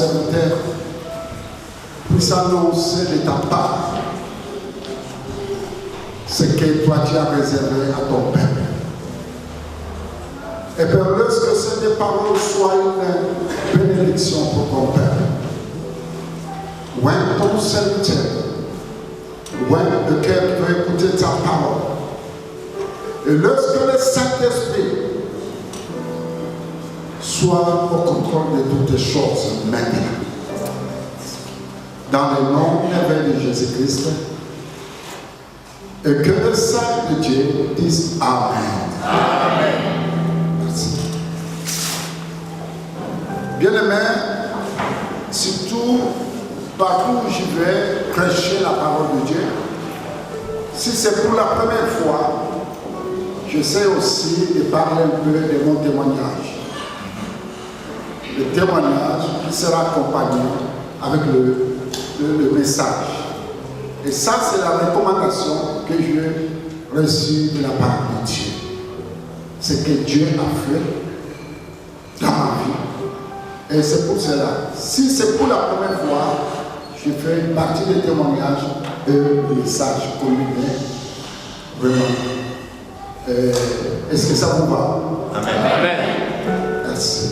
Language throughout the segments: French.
serviteur puisse annoncer de ta part ce que toi tu as réservé à ton peuple. Et Père, lorsque ces paroles soient une bénédiction pour ton peuple, ouais, ton serviteur, ouais, le cœur qui veut écouter ta parole, et lorsque le Saint-Esprit soit au contrôle de toutes les choses maintenant, dans le nom merveilleux de Jésus-Christ, et que le Saint de Dieu dise Amen. Amen. Merci. Bien-aimé, surtout partout où je vais prêcher la parole de Dieu, si c'est pour la première fois, j'essaie aussi de parler un peu de mon témoignage. Le témoignage qui sera accompagné avec le message. Et ça, c'est la recommandation que j'ai reçue de la part de Dieu. Ce que Dieu a fait dans ma vie. Et c'est pour cela, si c'est pour la première fois, je fais une partie des témoignages et le message combiné. Vraiment. Est-ce que ça vous va? Amen. Amen. Merci.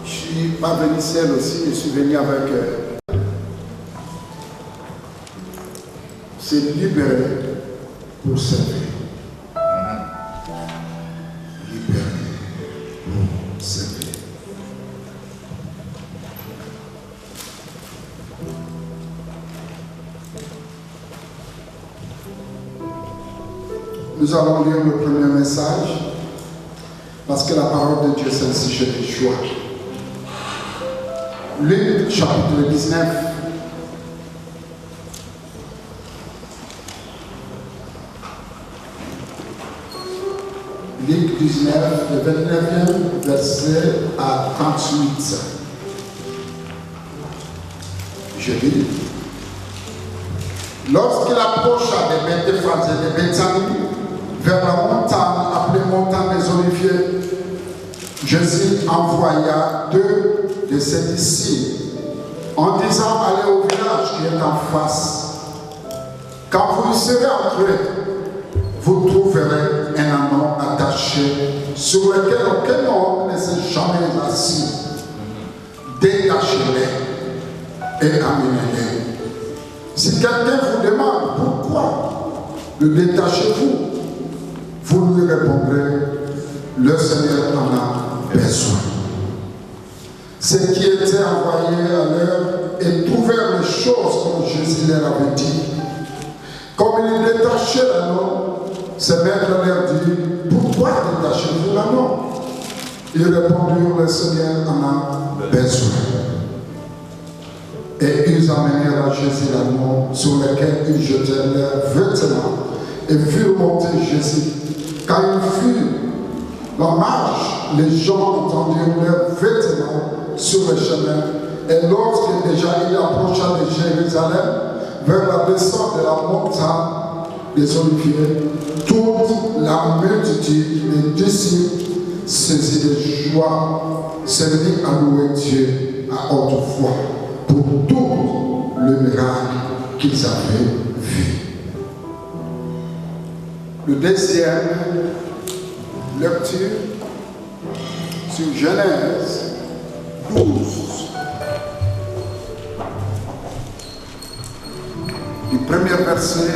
Je ne suis pas venu seul aussi, je suis venu avec se libérer pour servir. Libérer pour servir. Nous allons lire le premier message parce que la parole de Dieu c'est un sujet de joie. Luc chapitre 19. Luc 19, le 29e verset à 38. Je lis. Lorsqu'il approcha des Bethphage et de Bethanie, vers la montagne appelée montagne des Oliviers, Jésus envoya 2 de ses disciples en disant allez au village qui est en face. Quand vous y serez entrés, vous trouverez un anneau attaché sur lequel aucun homme ne s'est jamais assis. Détachez-les et amenez-les. Si quelqu'un vous demande pourquoi le détachez-vous, vous lui répondrez, le Seigneur en a besoin. Ceux qui étaient envoyés à l'heure et trouvèrent les choses comme Jésus leur avait dit. Comme ils détachaient l'anneau, ce maître leur dit, pourquoi détachez-vous l'anneau? Ils répondirent, le Seigneur en a besoin. Et ils amenèrent à Jésus l'anneau sur lequel ils jetèrent leurs vêtements et firent monter Jésus. Quand ils furent la marche, les gens entendirent leurs vêtements sur le chemin. Et lorsque déjà il approcha de Jérusalem, vers la descente de la montagne des Oliviers, toute la multitude des disciples, saisis de joie, se mit à louer Dieu à haute voix pour tout le miracle qu'ils avaient vu. Le deuxième lecture sur Genèse 12. Du premier verset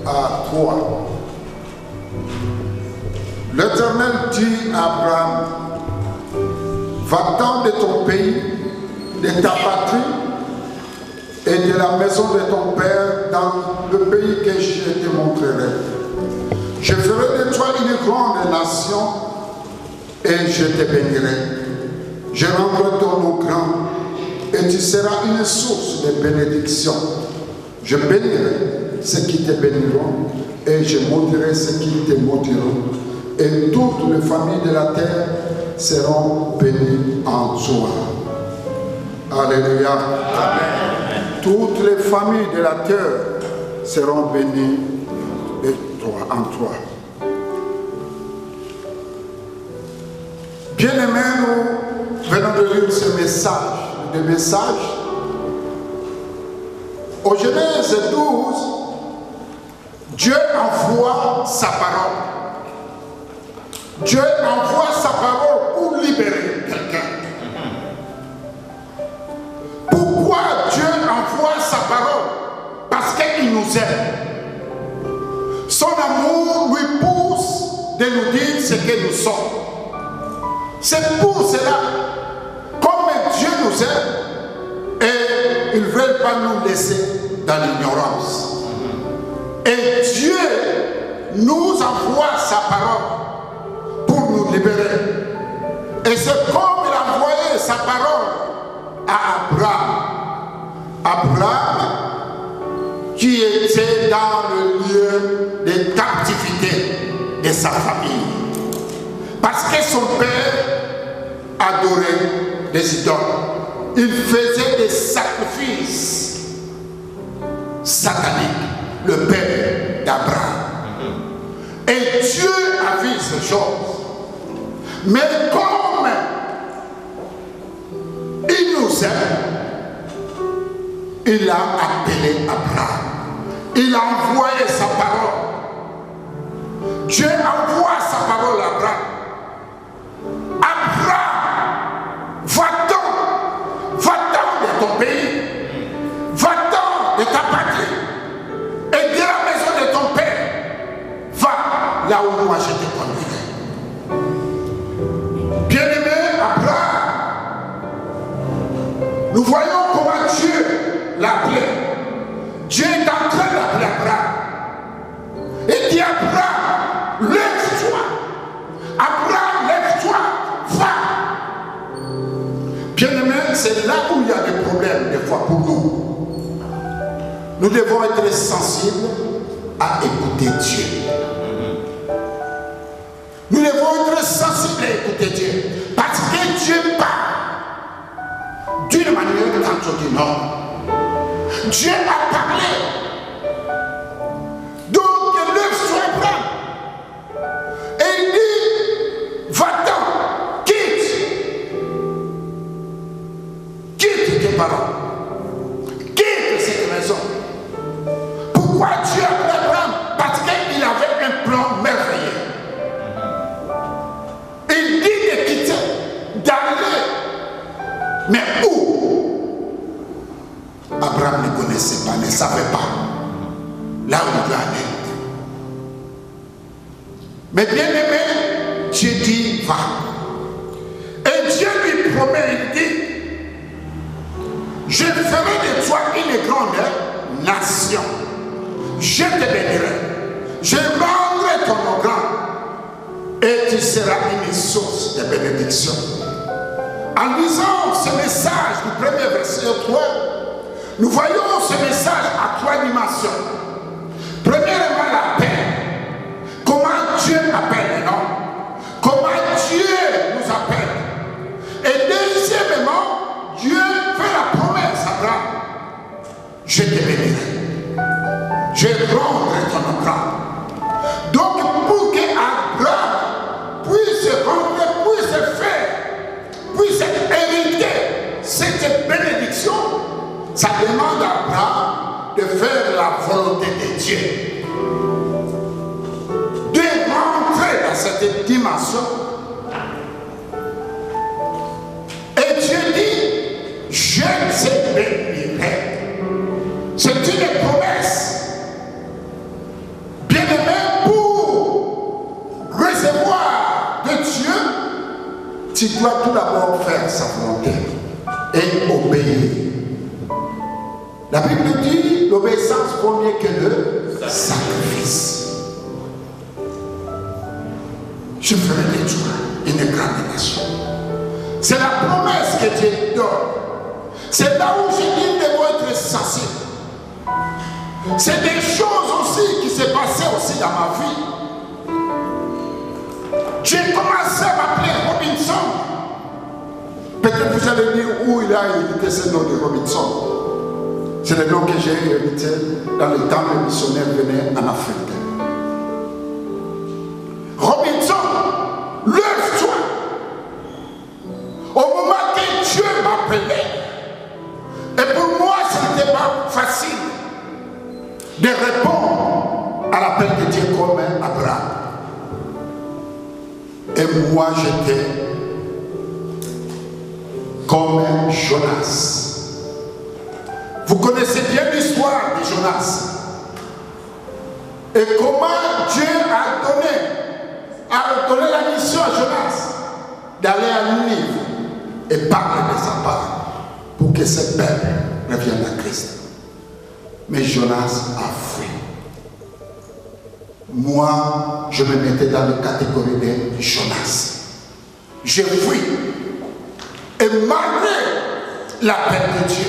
à 3. L'Éternel dit à Abraham, va-t'en de ton pays, de ta patrie et de la maison de ton père dans le pays que je te montrerai. Je ferai de toi une grande nation et je te bénirai. Je rendrai ton nom grand et tu seras une source de bénédiction. Je bénirai ceux qui te béniront et je maudirai ceux qui te maudiront. Et toutes les familles de la terre seront bénies en toi. Alléluia. Amen. Toutes les familles de la terre seront bénies en toi. Bien-aimés, nous venons de lire ce message, le message. Au Genèse 12, Dieu envoie sa parole. Dieu envoie sa parole pour libérer quelqu'un. Pourquoi Dieu envoie sa parole? Parce qu'il nous aime. Son amour lui pousse de nous dire ce que nous sommes. C'est pour cela, comme Dieu nous aime, et il ne veut pas nous laisser dans l'ignorance. Et Dieu nous envoie sa parole pour nous libérer. Et c'est comme il a envoyé sa parole à Abraham. Abraham qui était dans le lieu de captivité de sa famille. Parce que son père adorait les idoles. Il faisait des sacrifices sataniques, le père d'Abraham. Et Dieu a vu ces choses. Mais comme il nous aime, il a appelé Abraham. Il a envoyé sa parole. Dieu envoie sa parole à Abraham. Abraham, va-t'en de ton pays, va-t'en de ta patrie, et de la maison de ton père, va là où moi je te conduirai. Bien-aimé Abraham, nous voyons comment Dieu l'appelait. Dieu est en train d'appeler Abraham. Et dit Abraham, lève-toi. Abraham, lève-toi, va. Bien-aimé, c'est là où il y a des problèmes des fois pour nous. Nous devons être sensibles à écouter Dieu. Nous devons être sensibles à écouter Dieu. Parce que Dieu parle d'une manière quand on dit non. Dieu a parlé. Donc, lève-toi, Abraham. Et il dit, va-t'en, quitte tes parents, quitte cette maison. Pourquoi Dieu a appelé Abraham? Parce qu'il avait un plan merveilleux. Il dit de quitter, d'aller. Mais où? Abraham ne connaissait pas, ne savait pas là où il doit aller. Mais bien aimé, Dieu dit va. Et Dieu lui promet, il dit, je ferai de toi une grande nation. Je te bénirai. Je rendrai ton nom grand. Et tu seras une source de bénédiction. En lisant ce message du premier verset 3, nous voyons ce message à trois dimensions. Premièrement, la paix. Comment Dieu appelle les hommes. Comment Dieu nous appelle. Et deuxièmement, Dieu fait la promesse à Abraham. Je te bénirai. Je rendrai ton nom grand. Donc, pour que Abraham puisse rendre, puisse faire, puisse hériter cette bénédiction, ça demande à Abraham de faire la volonté de Dieu. De rentrer dans cette dimension. Et Dieu dit, je te bénirai. C'est une promesse. Bien-aimé, pour recevoir de Dieu, tu dois tout d'abord faire sa volonté et obéir. La Bible dit l'obéissance vaut mieux que le sacrifice. Je ferai de toi une grande nation. C'est la promesse que Dieu donne. C'est là où je dis nous devons être sensibles. C'est des choses aussi qui s'est passées aussi dans ma vie. J'ai commencé à m'appeler Robinson. Peut-être vous allez dire où il a hérité ce nom de Robinson. C'est le nom que j'ai hérité dans le temps que les missionnaires venaient en Afrique. Robinson, lève-toi. appelé. Et pour moi, ce n'était pas facile de répondre à l'appel de Dieu comme Abraham. Et moi, j'étais comme Jonas. Vous connaissez bien l'histoire de Jonas. Et comment Dieu a donné la mission à Jonas d'aller à Ninive et parler de sa part pour que ce peuple revienne à Christ. Mais Jonas a fui. Moi, je me mettais dans la catégorie de Jonas. J'ai fui. Et malgré l'appel de Dieu,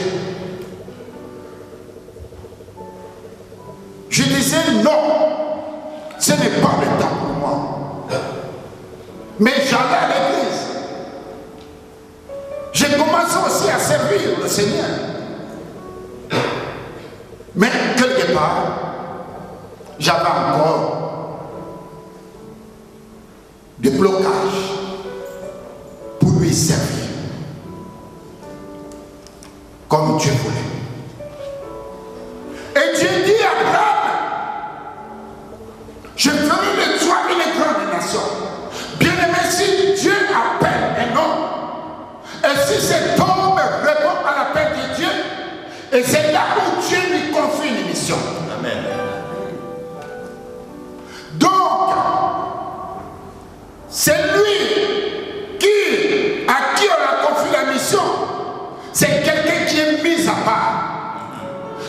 je disais non, ce n'est pas le temps pour moi. Mais j'allais à l'église. J'ai commencé aussi à servir le Seigneur. Mais quelque part, j'avais encore des blocages pour lui servir comme Dieu voulait. Et Dieu dit à Abraham, je ferai de toi une grande nation. Bien-aimé, si Dieu appelle un homme, et si cet homme répond à l'appel de Dieu, et c'est là où Dieu lui confie une mission. Amen. Donc, c'est lui à qui on a confié la mission. C'est quelqu'un qui est mis à part.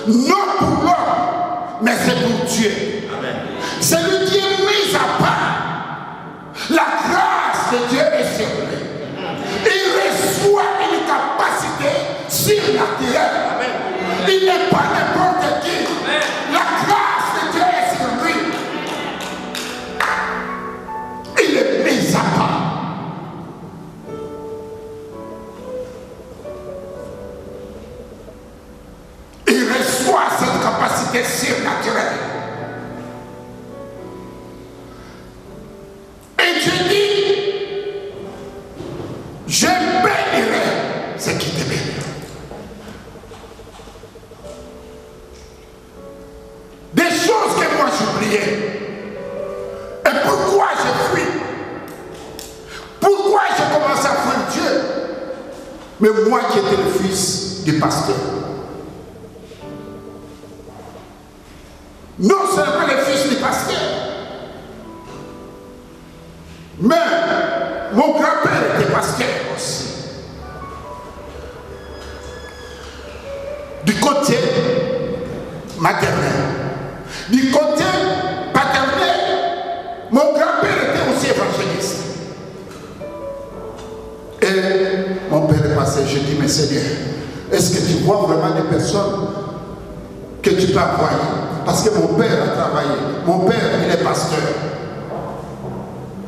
Non pour l'homme, mais c'est pour Dieu. Amen. C'est lui qui est mis à part. La grâce de Dieu est sur lui. Il reçoit une capacité surnaturelle. Amen. Il n'est pas n'importe qui. Amen. La grâce de Dieu est sur lui. Il est mis à part. Il reçoit cette capacité surnaturelle. Et Dieu dit, je bénirai ce qui te bénit. Des choses que moi j'oubliais. Et pourquoi je fuis? Pourquoi j'ai commencé à fuir Dieu? Mais moi qui étais le fils du pasteur. Non seulement le fils du pasteur, mais mon grand-père était pasteur aussi. Du côté maternel. Du côté paternel, mon grand-père était aussi évangéliste. Et mon père est passé, je dis, mais Seigneur, est-ce que tu vois vraiment des personnes que tu peux envoyer? Parce que mon père a travaillé, mon père il est pasteur.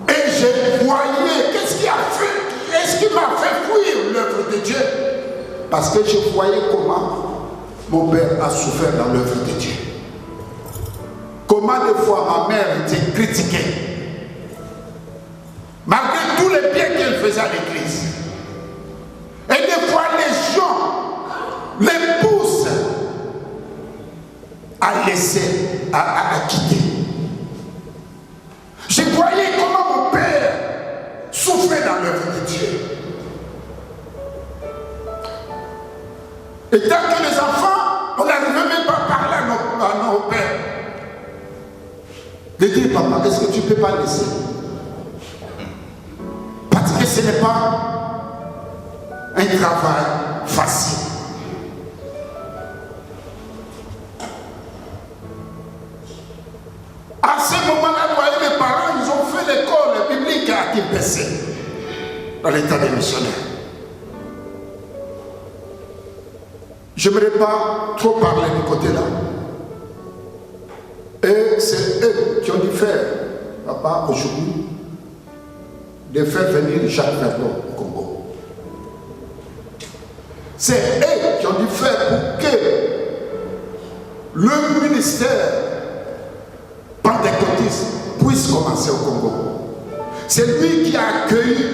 Et je voyais, qu'est-ce qui a fait? Est-ce qu'il m'a fait fuir l'œuvre de Dieu? Parce que je voyais comment mon père a souffert dans l'œuvre de Dieu. Comment des fois ma mère était critiquée. Malgré tous les biens qu'elle faisait à l'église. Et des fois les gens les poussent à laisser, à quitter. Je voyais comment mon père souffrait dans l'œuvre de Dieu. Et tant que les enfants, on n'arrivait même pas à parler à nos pères. De dire, papa, est-ce que tu ne peux pas laisser? Parce que ce n'est pas un travail facile. À ce moment-là, vous voyez, mes parents, ils ont fait l'école biblique à Kimpessé, dans l'état des missionnaires. Je n'aimerais pas trop parler du côté là. Et c'est eux qui ont dû faire, papa, aujourd'hui, de faire venir Jacques Verdon au Congo. C'est eux qui ont dû faire pour que le ministère pentecôtiste puisse commencer au Congo. C'est lui qui a accueilli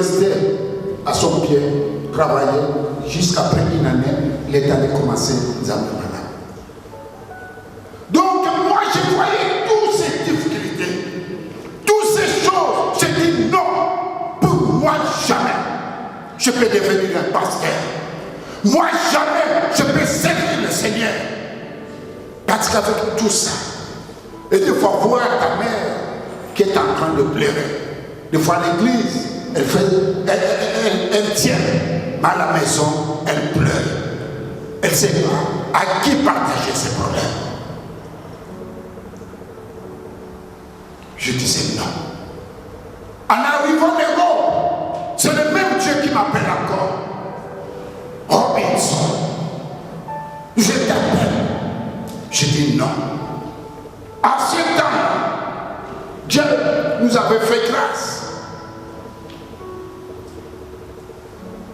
restait à son pied, travaillait, jusqu'après une année, il est allé commencer Zambamana. Donc moi je voyais toutes ces difficultés, toutes ces choses, je dis non, pour moi jamais, je peux devenir un pasteur. Moi jamais, je peux servir le Seigneur. Parce qu'avec tout ça, et des fois voir ta mère qui est en train de pleurer, des fois l'église, elle tient, mais à la maison, elle pleure. Elle ne sait pas à qui partager ses problèmes. Je disais non. En arrivant en Europe, c'est le même Dieu qui m'appelle encore. Robinson, je t'appelle. Je dis non. À ce temps, Dieu nous avait fait grâce.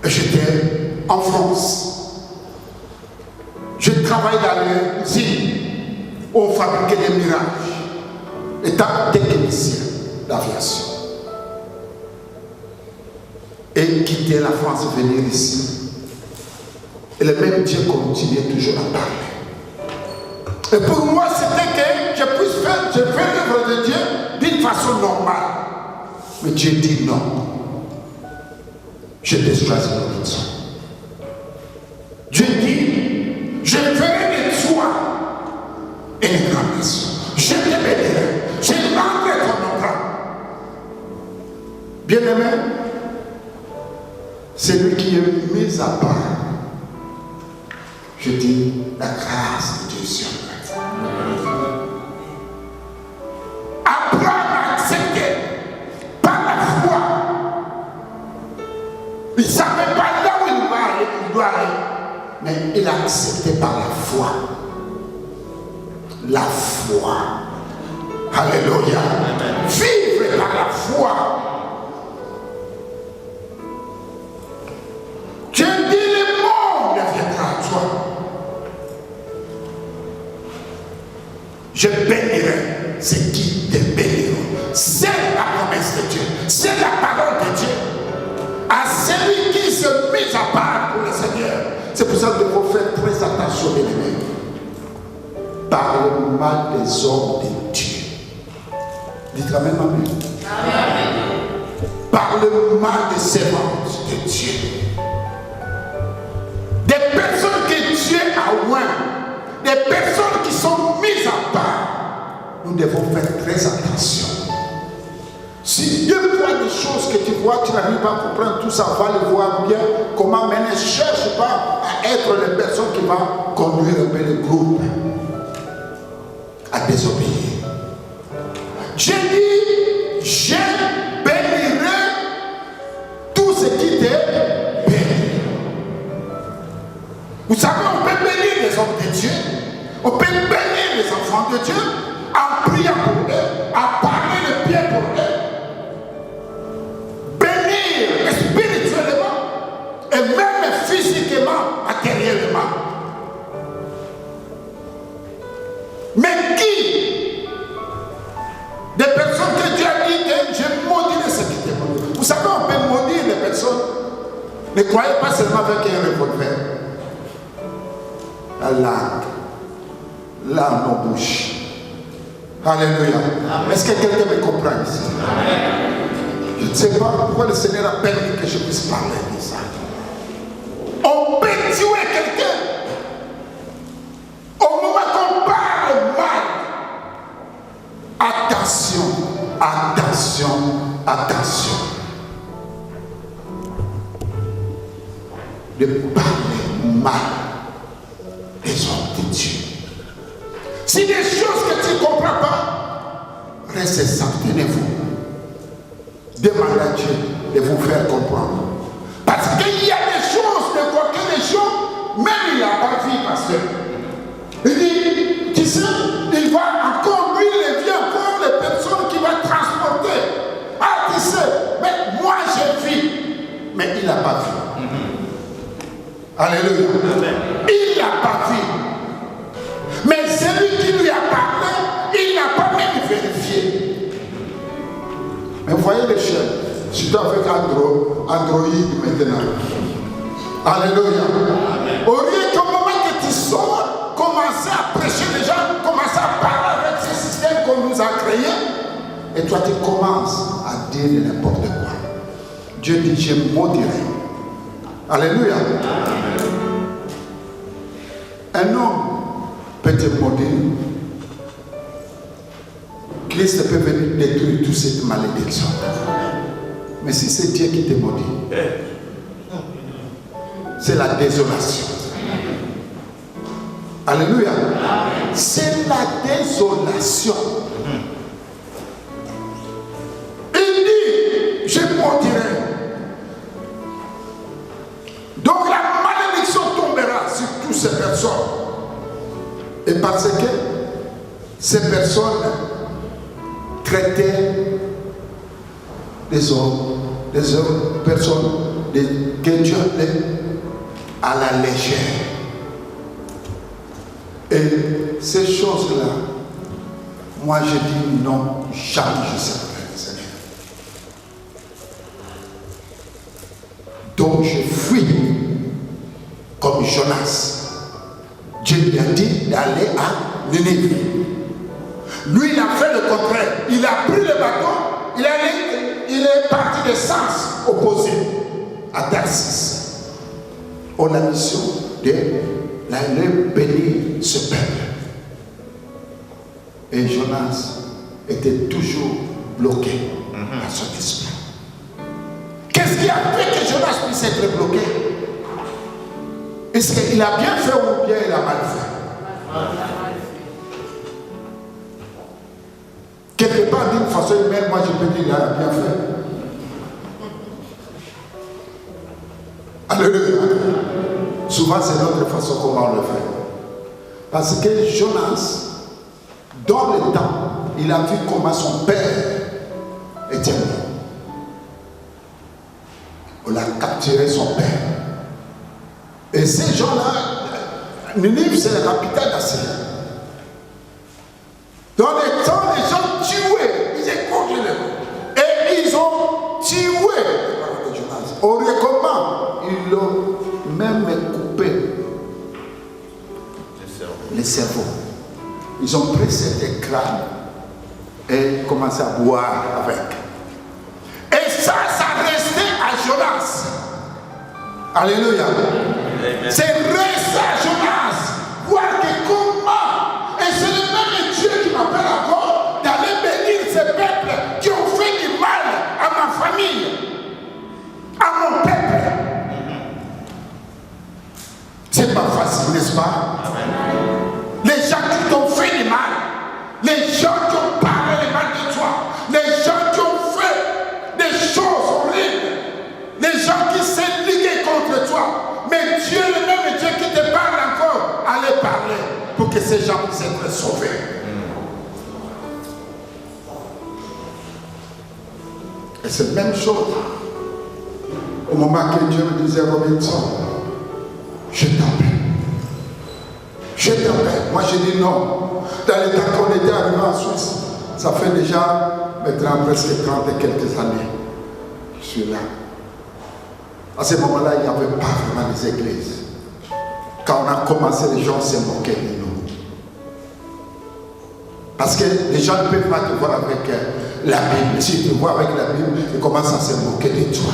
Et j'étais en France. Je travaillais dans les îles où on fabriquait des mirages. Étant technicien d'aviation. Et quitter la France, venir ici. Et le même Dieu continuait toujours à parler. Et pour moi, c'était que je puisse faire, je fais l'œuvre de Dieu d'une façon normale. Mais Dieu dit non. Je t'ai choisi une raison. Dieu dit, je ferai de toi une grande nation. Je te bénirai. Je rendrai ton nom grand. Bien-aimé, c'est lui qui est mis à part. Je dis la grâce de Dieu sur moi. Apprends à accepter par la foi. Il ne savait pas là où il va aller, il doit aller. Mais il a accepté par la foi. La foi. Alléluia. Vivre par la foi. Dieu dit le monde viendra à toi. Je bénirai ceux qui te béniront. C'est la promesse de Dieu. C'est la parole de Dieu. À celui qui se met à part pour le Seigneur. C'est pour ça que nous devons faire très attention, bien aimés. Par le mal des hommes de Dieu. Dites Amen, Amen. Par le mal des servantes de Dieu. Des personnes que Dieu a oint. Des personnes qui sont mises à part. Nous devons faire très attention. Si Dieu voit des choses que tu vois, tu n'arrives pas à comprendre tout ça, va le voir bien. Comment, mais ne cherche pas à être les personnes qui vont conduire un peu le groupe à désobéir. J'ai dit, je bénirai tout ce qui te bénit. Vous savez, on peut bénir les hommes de Dieu, on peut bénir les enfants de Dieu en priant pour eux, en parler de bien pour eux. Bénir spirituellement et même physiquement, matériellement. Mais qui? Des personnes que Dieu a dit que je maudirai ce qui te maudit. Vous savez, on peut maudire les personnes. Ne croyez pas seulement avec un revolver. La langue, nos bouches. Alléluia. Est-ce que quelqu'un me comprend ici? Amen. Je ne sais pas pourquoi le Seigneur a permis que je puisse parler de ça. On peut tuer quelqu'un. Au moment qu'on parle mal. Attention, attention, attention. De parler mal des hommes de Dieu. Si des choses que tu ne comprends pas, restez sans, tenez-vous. Demandez à Dieu de vous faire comprendre. Parce qu'il y a des choses, de quoi que les gens, même il n'a pas vu, pasteur. Il dit, tu sais, il va encore, lui, il vient encore les personnes qui vont transporter. Ah, tu sais, mais moi j'ai vu. Mais il n'a pas vu. Alléluia. Il n'a pas vu. Mais celui qui lui a parlé, il n'a pas même vérifié. Mais vous voyez les chefs, Surtout avec Android maintenant. Alléluia. Au lieu qu'au moment que tu sors, commencer à prêcher les gens, commencer à parler avec ce système qu'on nous a créé, et toi tu commences à dire n'importe quoi. Dieu dit, je maudirai. Alléluia. Un homme peut te maudire. Christ peut venir détruire toute cette malédiction. Mais si c'est Dieu qui te maudit, c'est la désolation. Alléluia. C'est la désolation. Il dit, je maudirai. Donc la malédiction tombera sur toutes ces personnes. Et parce que ces personnes traitaient les autres personnes que Dieu à la légère. Et ces choses-là, moi je dis non, jamais je serai Seigneur. Donc je fuis comme Jonas. Dieu lui a dit d'aller à Nénéve. Lui, il a fait le contraire. Il a pris le bateau, il est parti de sens opposé à Tarsis. On a la mission d'aller bénir ce peuple. Et Jonas était toujours bloqué dans son esprit. Qu'est-ce qui a fait que Jonas puisse être bloqué? Est-ce qu'il a bien fait ou bien il a mal fait? Quelque part, d'une façon humaine, moi je peux dire qu'il a bien fait. Alléluia. Souvent, c'est notre façon comment on le fait. Parce que Jonas, dans le temps, il a vu comment son père était mort. On a capturé son père. Et ces gens-là, Ninive, c'est la capitale d'Assyrie. Dans les temps, les gens tuaient, ils écoutaient les et ils ont tué les paroles de Jonas. On recommande, ils l'ont même coupé les cerveaux. Ils ont pris cet crâne et commencé à boire avec. Et ça restait à Jonas. Alléluia. C'est resté à Jonas. Voir que comment. Et c'est le même Dieu qui m'appelle encore d'aller bénir ces peuples qui ont fait du mal à ma famille, à mon peuple. C'est pas facile, n'est-ce pas? Les gens qui t'ont fait du mal, les gens qui ont parlé du mal de toi, les gens qui ont fait des choses horribles, les gens qui s'est ligués contre toi. Mais Dieu, le même Dieu qui te parle encore, allez parler pour que ces gens puissent être sauvés. Et c'est la même chose. Au moment que Dieu me disait, Robinson, je t'appelle. Je t'appelle. Moi, je dis non. Dans les temps qu'on était arrivé en Suisse, ça fait déjà maintenant presque 30 et quelques années. Je suis là. À ce moment-là, il n'y avait pas vraiment des églises. Quand on a commencé, les gens se moquaient de nous. Parce que les gens ne peuvent pas te voir avec la Bible. Si tu te vois avec la Bible, ils commencent à se moquer de toi.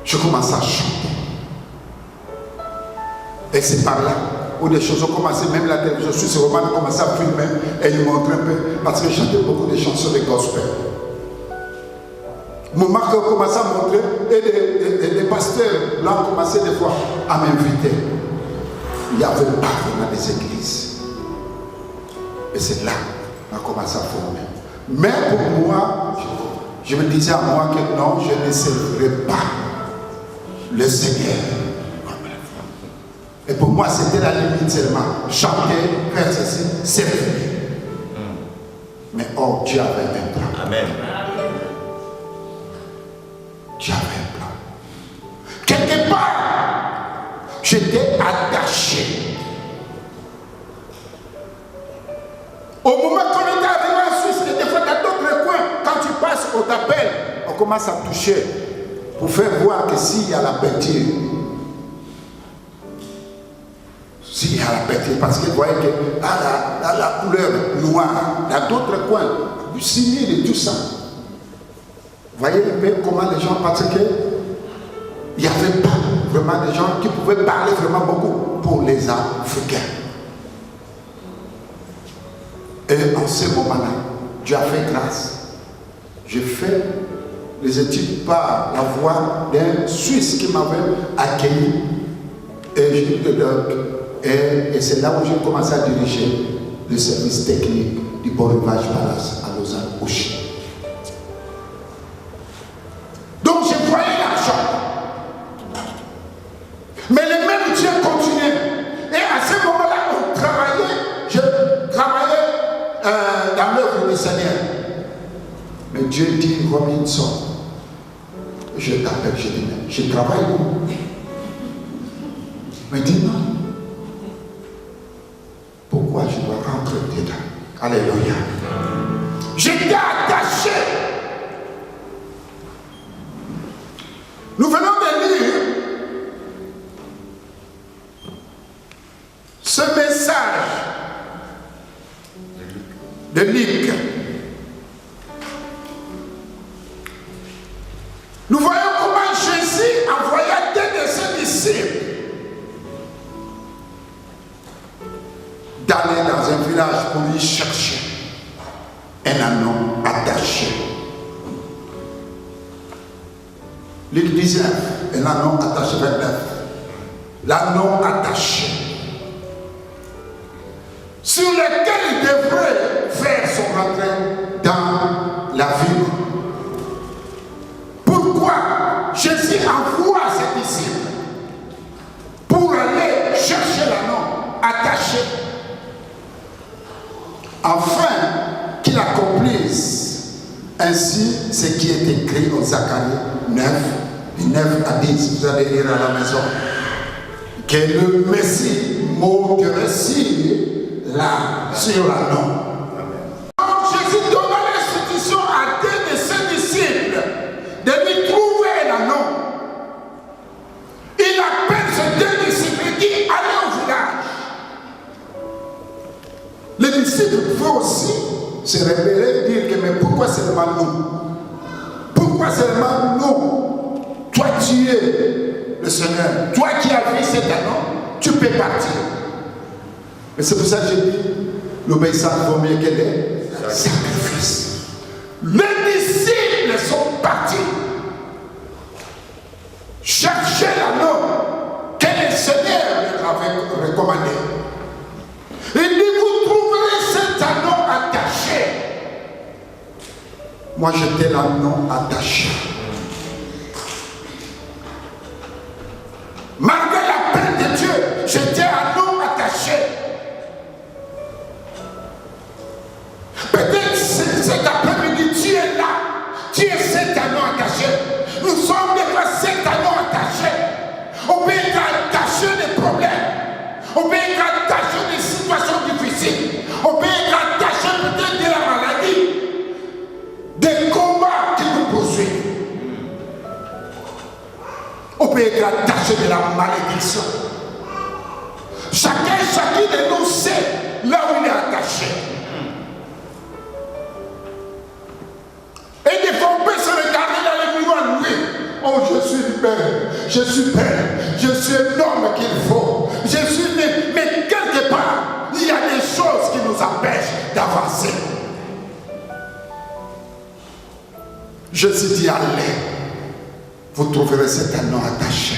Je commence à chanter. Et c'est par là où les choses ont commencé, même la télévision suisse romane a commencé à filmer et ils montrent un peu, parce que je chantais beaucoup de chansons de gospel. Mon marque a commencé à montrer et les pasteurs là ont commencé des fois à m'inviter. Il n'y avait pas vraiment des églises. Et c'est là qu'on a commencé à former. Mais pour moi, je me disais à moi que non, je ne servirai pas le Seigneur. Et pour moi, c'était la limite seulement. Chanter, faire ceci, servir. Mais oh, Dieu avait un plan. Amen. Dieu avait un plan. Quelque part, j'étais attaché. Au moment qu'on était on t'appelle, on commence à toucher pour faire voir que s'il y a la peinture, s'il y a la peinture, parce qu'ils voyaient que la couleur noire, dans d'autres coins, du civil et tout ça. Vous voyez un peu comment les gens, parce qu'il n'y avait pas vraiment des gens qui pouvaient parler vraiment beaucoup pour les Africains. Et en ce moment-là, Dieu a fait grâce. J'ai fait les études par la voix d'un Suisse qui m'avait accueilli. Et c'est là où j'ai commencé à diriger le service technique du Bon Rivage Palace à Lausanne, au Chili. Donc je voyais l'argent. Mais le même Dieu continuait. Et à ce moment-là, on travaillait, je travaillais dans l'œuvre du Seigneur. Mais Dieu dit, Romain sort. Je t'appelle, je dis, je travaille où? Mais dis non. Pourquoi je dois rentrer dedans? Alléluia. J'étais attaché. Nous venons de lire ce message de Luc. Nous voyons comment Jésus envoya deux de ses disciples d'aller dans un village pour lui chercher un anneau attaché. Luc 19, un anneau attaché 29. L'anneau attaché sur lequel il devrait faire son entrée dans la ville. Pourquoi Jésus envoie ses disciples pour aller chercher l'anneau attaché, afin qu'il accomplisse ainsi ce qui est écrit en Zacharie 9, du 9 à 10, vous allez lire à la maison, que le Messie monterait là sur l'anneau. Jésus donna l'instruction à deux de ses disciples de lui trouver l'anneau. Il appelle ces deux disciples et dit, allez au village. Les disciples vont aussi se révéler et dire que mais pourquoi seulement nous? Pourquoi seulement nous? Toi tu es le Seigneur. Toi qui as vu cet anneau, tu peux partir. Mais c'est pour ça que je dis, l'obéissance vaut mieux que les sacrifices. Les disciples sont partis chercher l'anneau que le Seigneur leur avait recommandé. Il dit, vous trouverez cet anneau attaché. Moi j'étais l'anneau attaché. Malgré l'appel de Dieu, j'étais l'anneau attaché. Peut-être cet après-midi, tu es là. Tu es cet anneau attaché. Nous sommes des fois cet anneau attaché. On peut être attaché des problèmes. On peut être attaché des situations difficiles. On peut être attaché peut-être de la maladie. Des combats qui nous poursuivent. On peut être attaché de la malédiction. Chacun de nous sait là où il est attaché. Et des fois, on peut se regarder dans le miroir, oui. Oh, je suis belle, je suis belle, je suis l'homme qu'il faut. Je suis mais quelque part, il y a des choses qui nous empêchent d'avancer. Jésus dit, allez, vous trouverez cet anneau attaché.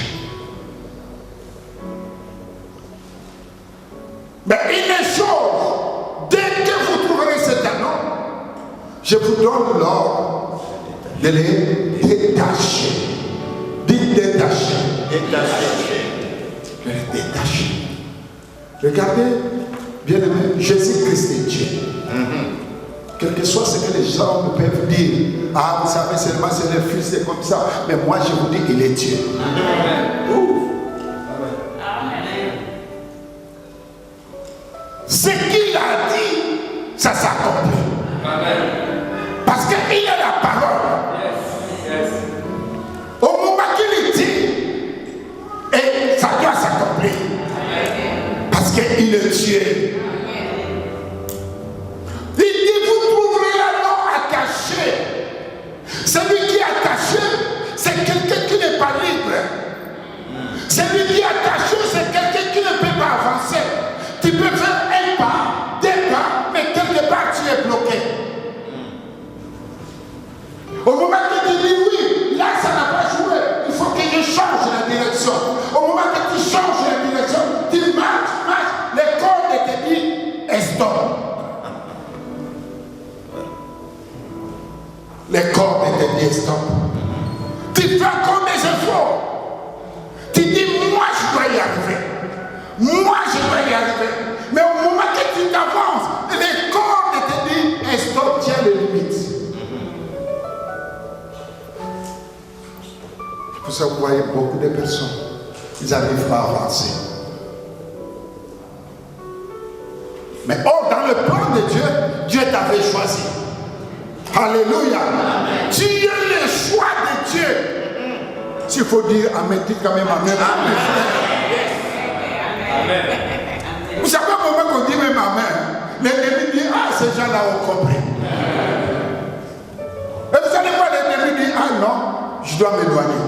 Mais une chose, dès que vous trouverez cet anneau, je vous donne l'ordre de les détacher. Dites détacher. Détacher. De les détacher. Regardez, bien aimé, Jésus-Christ est Dieu. Quel que soit ce que les gens peuvent dire, ah, vous savez, seulement c'est le Fils, c'est comme ça. Mais moi, je vous dis, il est Dieu. Amen. Ce qu'il a dit, ça s'accomplit. Parce qu'il a la parole. Parce qu'il est Dieu. Il dit, vous trouverez un homme attaché. Celui qui est attaché, c'est quelqu'un qui n'est pas libre. Celui qui est attaché, c'est quelqu'un qui ne peut pas avancer. Tu peux faire un pas, deux pas, mais quelque part tu es bloqué. Au moment que tu dis oui, là ça n'a pas joué, il faut que je change la direction. Au moment que tu changes la direction, tu marches, les cordes te disent stop. Les cordes te disent stop. Tu fais encore des efforts. Tu dis moi je dois y arriver. Moi je dois y arriver. Mais au moment que tu t'avances, les cordes te disent stop, tiens les limites. Pour ça, vous voyez beaucoup de personnes, ils n'arrivent pas à avancer. Mais or, dans le plan de Dieu, Dieu t'avait choisi. Alléluia. Amen. Tu es le choix de Dieu. S'il faut dire Amen, dites quand même Amen. Amen. Amen. Vous savez, au moment qu'on dit même Amen, l'ennemi dit, ah, ces gens-là ont compris. Et vous savez quoi, l'ennemi dit, ah non, je dois m'éloigner.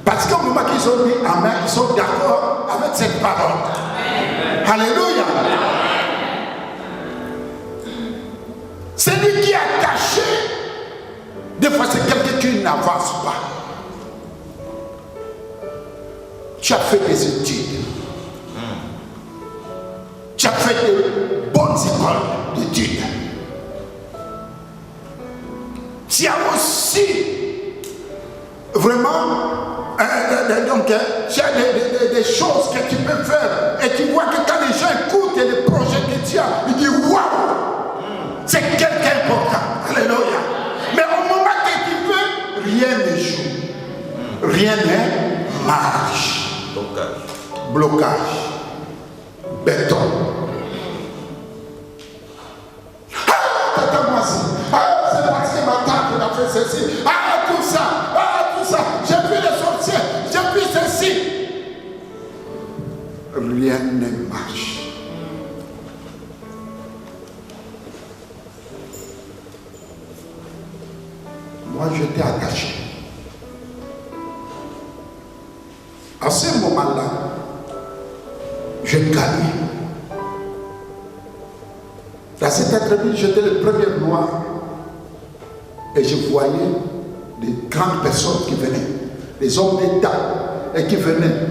Parce qu'au moment qu'ils ont dit Amen, ils sont d'accord avec cette parole. Amen. Alléluia. Celui qui est attaché, des fois c'est quelqu'un qui n'avance pas. Tu as fait des études. Tu as fait de bonnes écoles d'études. Tu as aussi vraiment donc, tu as des choses que tu peux faire et tu vois que quand les gens écoutent les projets que tu as, ils disent waouh, c'est quelqu'un important. Alléluia. Mais au moment que tu veux, rien n'échoue, rien ne marche. Blocage, béton. Ah, attends-moi ça. Ah, c'est parce que ma tante a fait ceci. Ah, tout ça. J'ai vu les sorciers, j'ai vu ceci. Rien ne marche. Moi, j'étais attaché. À ce moment-là, je gagnais. Dans cette entreprise, j'étais le premier noir. Et je voyais des grandes personnes qui venaient, des hommes d'État, et qui venaient.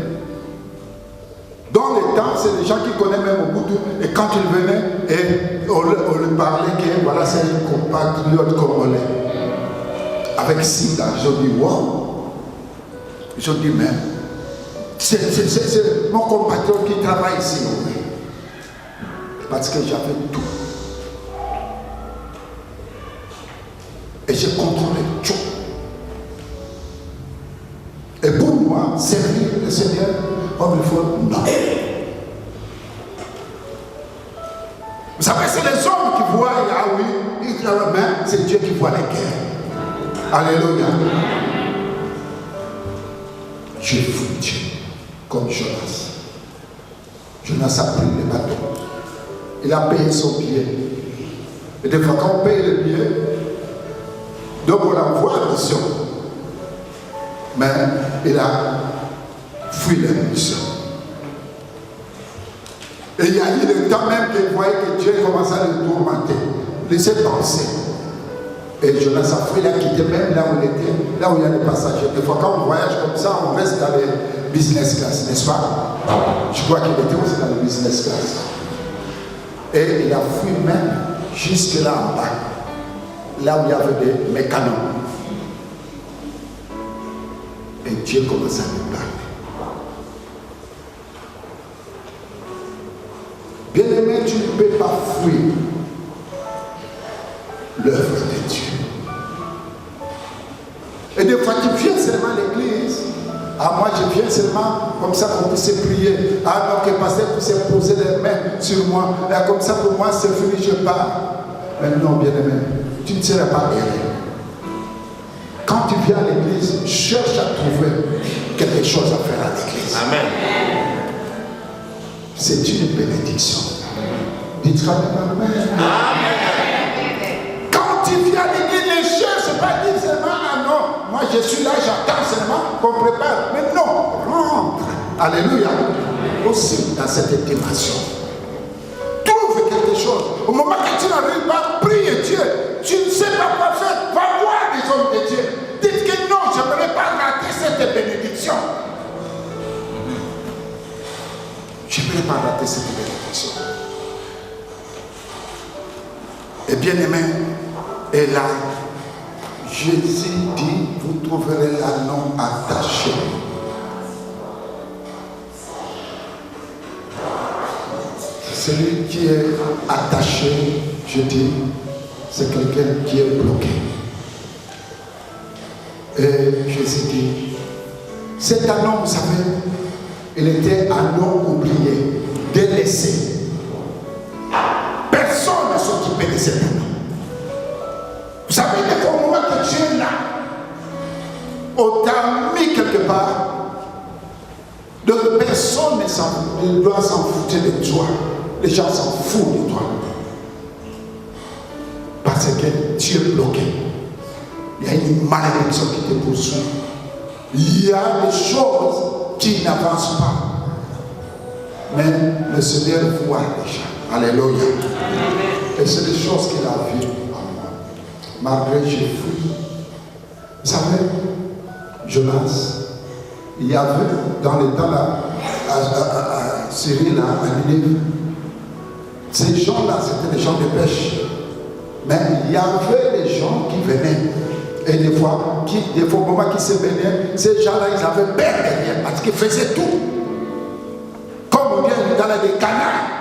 Dans les temps, c'est des gens qui connaissent même Mobutu, et quand ils venaient, et on leur parlait que voilà, c'est un compatriote congolais. Avec Sinda, ils ont dit, wow. Ils ont dit, mais c'est mon compatriote qui travaille ici. Parce que j'avais tout. Et j'ai contrôlé tout. Et pour moi, servir le Seigneur comme il faut, non. Vous savez, c'est les hommes qui voient, ah oui, ils travaillent, mais c'est Dieu qui voit les guerres. Alléluia. J'ai fui Dieu, comme Jonas. Jonas a pris le bateau. Il a payé son billet. Et des fois, quand on paye le billet, donc on l'envoie à la mission. Mais il a fui la mission. Et il y a eu le temps même qu'il voyait que Dieu commençait à le tourmenter. Laissez penser. Et Jonas a fui, il a quitté même là où il était, là où il y a les passagers. Des fois, quand on voyage comme ça, on reste dans les business class, n'est-ce pas? Je crois qu'il était aussi dans les business class. Et il a fui même jusque là en bas, là où il y avait des mécanos. Et Dieu commence à lui parler. Bien-aimé, tu ne peux pas fuir l'œuvre de Dieu. Et des fois, tu viens seulement à l'église. Ah, moi, je viens seulement comme ça qu'on puisse prier. Ah, donc, le pasteur puisse poser les mains sur moi. Et comme ça, pour moi, c'est fini, je pars. Mais non, bien-aimé, tu ne seras pas erré. Quand tu viens à l'église, cherche à trouver quelque chose à faire à l'église. Amen. c'est une bénédiction. Dites Amen. Quand tu viens à l'église, les chefs, ce n'est pas dire seulement, ah non, moi je suis là, j'attends seulement qu'on prépare. Mais non, rentre. Alléluia. Aussi dans cette dimension. Trouve quelque chose. Au moment que tu n'arrives pas, prie Dieu. Tu ne sais pas quoi faire, va voir les hommes de Dieu. Dites que non, je n'aimerais pas rater cette bénédiction. Je n'aimerais pas rater cette bénédiction. Et bien aimé, et là, Jésus dit, vous trouverez l'anneau attaché. Celui qui est attaché, je dis, c'est quelqu'un qui est bloqué. Et Jésus dit, cet anneau, vous savez, il était un anneau oublié, délaissé. Personne ne s'occupait de cet anneau. Vous savez, au moment que Dieu est là, on t'a mis quelque part, donc personne ne doit s'en foutre de toi. Les gens s'en foutent de toi. Parce que tu es bloqué. Il y a une malédiction qui te poursuit. Il y a des choses qui n'avancent pas. Mais le Seigneur voit déjà. Alléluia. Et c'est des choses qu'il a vues en moi. Malgré j'ai fui. Vous savez, Jonas, il y avait dans les temps là, à Syrie, là, à Ninive, ces gens-là, c'était des gens de pêche. Mais il y avait des gens qui venaient. Et des fois, au moment qu'ils se baignaient, ces gens-là, ils avaient peur derrière parce qu'ils faisaient tout. Comme on vient dans les canards.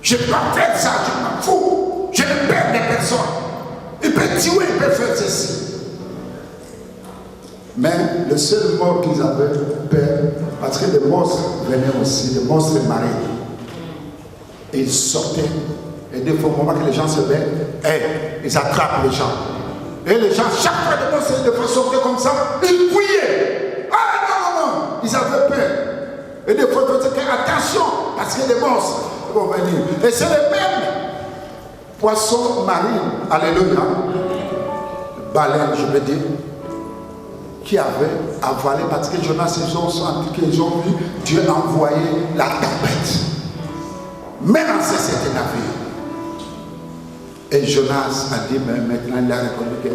Je ne peux pas faire ça, je m'en fous. Je ne perds des personnes. Il peut tuer, il peut faire ceci. Mais le seul mort qu'ils avaient peur, parce que les monstres venaient aussi, les monstres marins. Et ils sortaient. Et des fois, au moment que les gens se baignent, ils attrapent les gens. Et les gens, chaque fois que les monstres de sortir comme ça, ils fouillaient. Ah non. Ils avaient peur. Et des fois, il faut dire attention, parce que les monstres vont venir. Et c'est les mêmes poissons marins, alléluia, baleines, je veux dire, qui avaient avalé, parce que Jonas, ils ont senti qu'ils ont vu Dieu envoyer la tempête. Maintenant, c'est cet navire. Et Jonas a dit, mais maintenant il a répondu que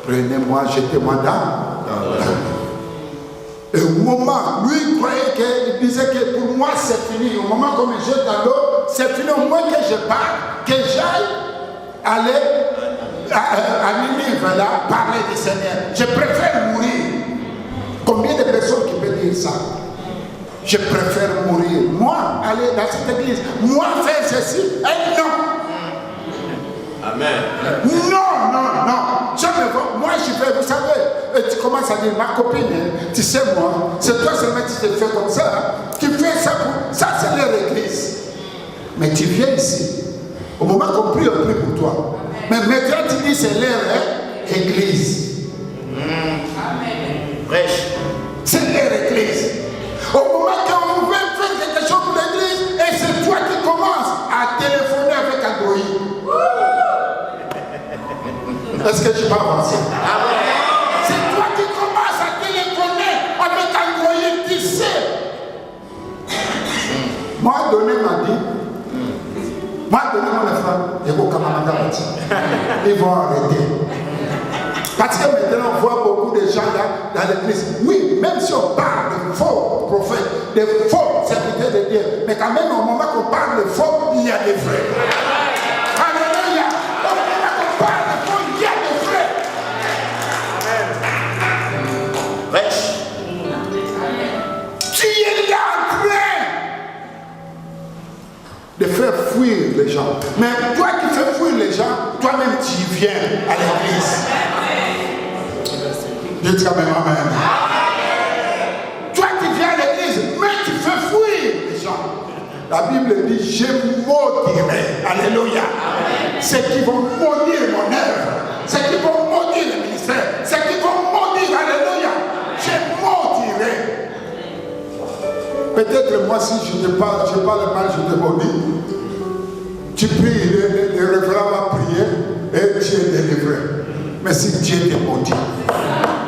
prenez-moi, jetez-moi dans l'eau. Et au moment, lui il croyait qu'il disait que pour moi c'est fini. Au moment où je jette dans l'eau, c'est fini. Au moins que je parte, que j'aille aller à Ninive là, parler du Seigneur. Je préfère mourir. Combien de personnes qui peuvent dire ça? Je préfère mourir. Moi, aller dans cette église, moi faire ceci, et non. Amen. Non. Jamais. Moi, je fais, vous savez, et tu commences à dire, ma copine, tu sais, moi, c'est toi seulement qui te fais comme ça. Tu fais ça pour. Ça, c'est leur église. Mais tu viens ici. Au moment qu'on prie, on prie pour toi. Mais maintenant, tu dis, c'est leur église. Prêche. C'est leur église. Au moment qu'on veut faire quelque chose pour l'église, et c'est toi qui commences à téléphoner avec Android. Est-ce que tu vas avancer? C'est toi qui commences à téléphoner avec Android, tu sais. Moi, donné m'a dit, moi, donné mon enfant, ils vont arrêter. Parce que maintenant, on voit beaucoup de gens là, dans l'église. Oui, même si on parle de faux prophètes, de faux serviteurs de Dieu, mais quand même, au moment qu'on parle de faux, il y a des vrais. Alléluia. Au moment qu'on parle de faux, il y a des vrais. Prêche. Tu es là en train de faire fuir les gens. Mais toi qui fais fuir les gens, toi-même tu viens à l'église. Dites quand même amen. Toi qui viens à l'église, mais tu fais fuir les gens. La Bible dit, je maudirai. Alléluia. Ceux qui vont maudire mon œuvre, ceux qui vont maudire le ministère, ceux qui vont maudire, alléluia, je maudirai. Peut-être moi, si je parle mal, je te maudis. Tu pries, le révérend va prier et tu es délivré. Mais si Dieu te maudit.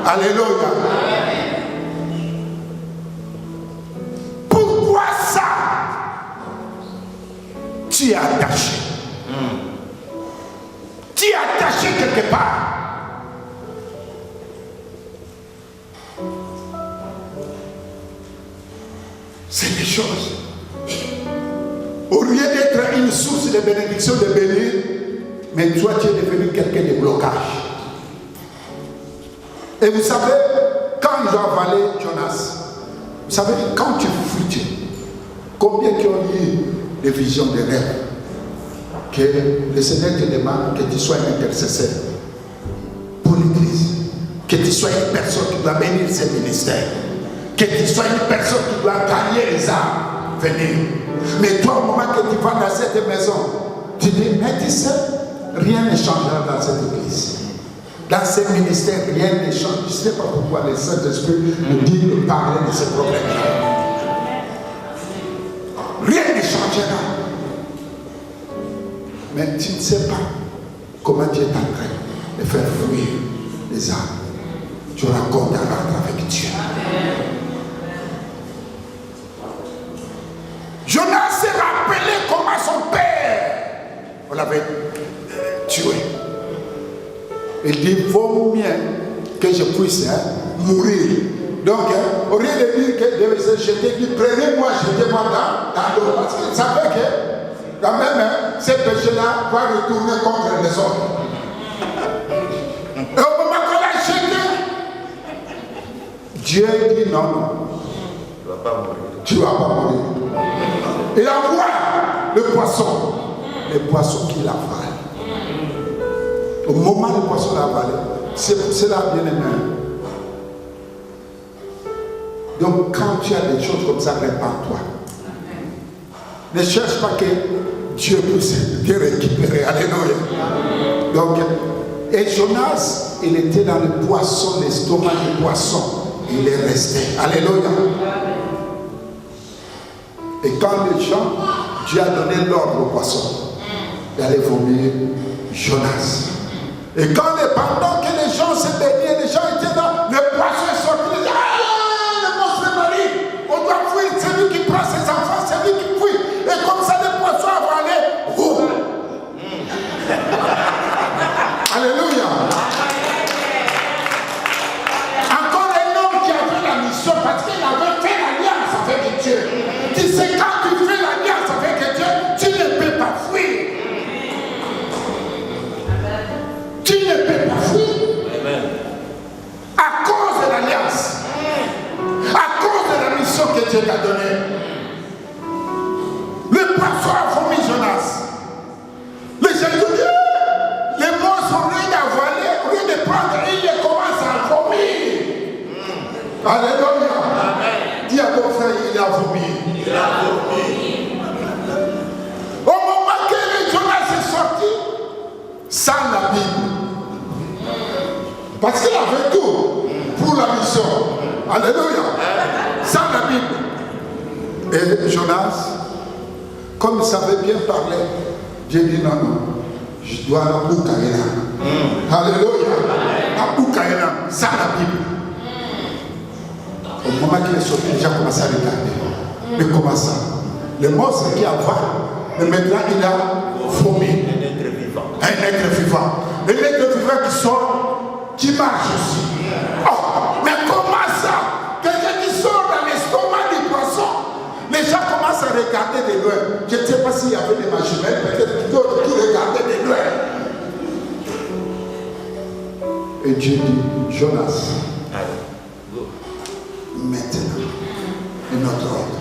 Alléluia. Pourquoi ça? Tu es attaché. Tu es attaché quelque part. C'est des choses. Au lieu d'être une source de bénédiction, de bénir, mais toi tu es devenu quelqu'un de blocage. Et vous savez, quand ils ont avalé Jonas, vous savez, quand tu fuis Dieu, combien qui ont eu des visions, des rêves, que le Seigneur te demande que tu sois un intercesseur pour l'Église, que tu sois une personne qui doit bénir ce ministère, que tu sois une personne qui doit gagner les âmes, venir. Mais toi, au moment que tu vas dans cette maison, tu dis, mais tu sais, rien ne changera dans cette église. Dans ce ministère, rien ne change. Je ne sais pas pourquoi le Saint-Esprit nous dit de parler de ce problème-là. Rien ne changera. Mais tu ne sais pas comment Dieu est en train de faire fuir les âmes. Tu racontes à l'ordre avec Dieu. Jonas s'est rappelé comment son père, on l'avait tué. Il dit, vaut mieux que je puisse mourir. Donc, au lieu de dire que je t'ai dit, prenez-moi, jetez-moi dans l'eau. Parce qu'il savait que, quand même, ces péchés-là vont retourner contre les autres. Et au moment qu'on l'a jeté, Dieu dit non. Tu ne vas pas mourir. Il envoie le poisson qui l'avale. Au moment où le poisson l'avale, c'est pour cela, bien aimé. Donc, quand tu as des choses comme ça, répands-toi. Ne cherche pas que Dieu puisse te récupérer. Alléluia. Donc, et Jonas, il était dans le poisson, l'estomac du poisson. Il est resté. Alléluia. Et quand les gens, Dieu a donné l'ordre au poisson d'aller vomir Jonas. Et pendant que les gens se baignaient, les gens étaient là, le poisson est sorti, ils disaient, ah, le monstre Marie, on doit fuir, c'est lui qui prend ses enfants, c'est lui qui fuit. Et comme ça, le poisson a avalé. Oh. Alléluia. Encore un homme qui avait la mission, parce qu'il avait fait l'alliance avec Dieu. Tu sais, quand tu fais l'alliance avec Dieu, tu ne peux pas fuir. Tu ne peux pas fuir. À cause de l'alliance. À cause de la mission que Dieu t'a donnée. Le poisson a vomi Jonas. Les gens disent, les monstres ont rien d'avaler, rien de prendre, et ils commencent à vomir. Alléluia. Dis à ton frère, il a vomi. Au moment que Jonas est sorti, sans la Bible. Parce qu'il avait tout pour la mission. Alléluia. Sans la Bible. Et Jonas, comme il savait bien parler, Dieu dit non, je dois à Boukaïna. Alléluia. À Boukaïna, sans la Bible. Au moment qu'il est sorti, il a déjà commencé à regarder. Mais comment ça? Le monstre qui avale, mais maintenant il a vomi. Un être vivant. Un être vivant. Un être vivant qui sort, qui marche aussi. Oh, mais comment ça? Quelqu'un qui sort dans l'estomac du poisson. Les gens commencent à regarder de loin. Je ne sais pas s'il y avait des machines, peut-être d'autres qui regardaient de loin. Et Dieu dit, Jonas, maintenant, notre ordre,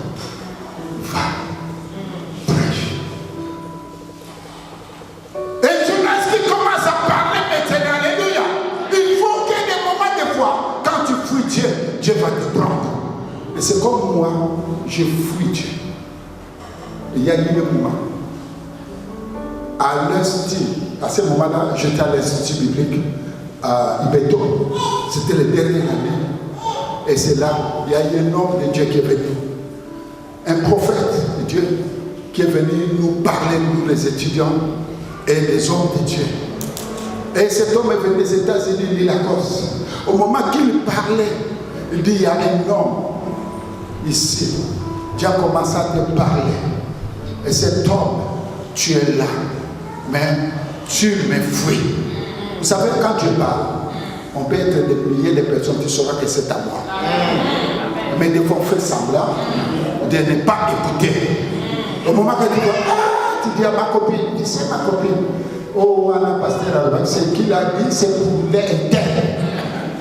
va, prêche. Et Jonas qui commence à parler maintenant, alléluia. Il faut qu'il y ait des moments de foi. Quand tu fuis Dieu, Dieu va te prendre. Et c'est comme moi, je fuis Dieu. Il y a eu des moments. À l'institut, à ce moment-là, j'étais à l'institut biblique à Ibeto. C'était les dernières années. Et c'est là, il y a eu un homme de Dieu qui est venu. prophète de Dieu qui est venu nous parler, nous les étudiants et les hommes de Dieu. Et cet homme est venu des États-Unis, il lit la cause. Au moment qu'il parlait, il dit, il y a un homme ici. Dieu a commencé à te parler. Et cet homme, tu es là. Mais tu me fuis. Vous savez, quand tu parles, on peut être des milliers de personnes, tu sauras que c'est à moi. Mais il faut faire semblant de ne pas écouter. Au moment que tu dis, tu dis à ma copine, tu dis, c'est ma copine. Oh, Anna Pasteur, c'est qu'il a dit, c'est pour les tel.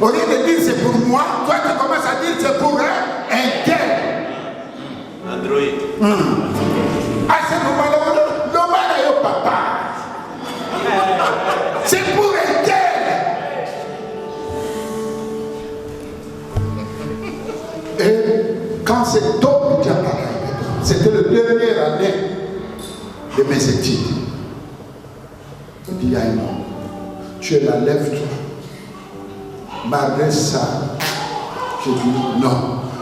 Au lieu de dire c'est pour moi, toi tu commences à dire c'est pour un tel. Android. À ce moment-là, l'homme est au papa. C'est pour un tel. Et quand cet homme qui a parlé, c'était la dernière année de mes études. Il dit à un homme, tu es là, lève-toi. Malgré ça, je dis non.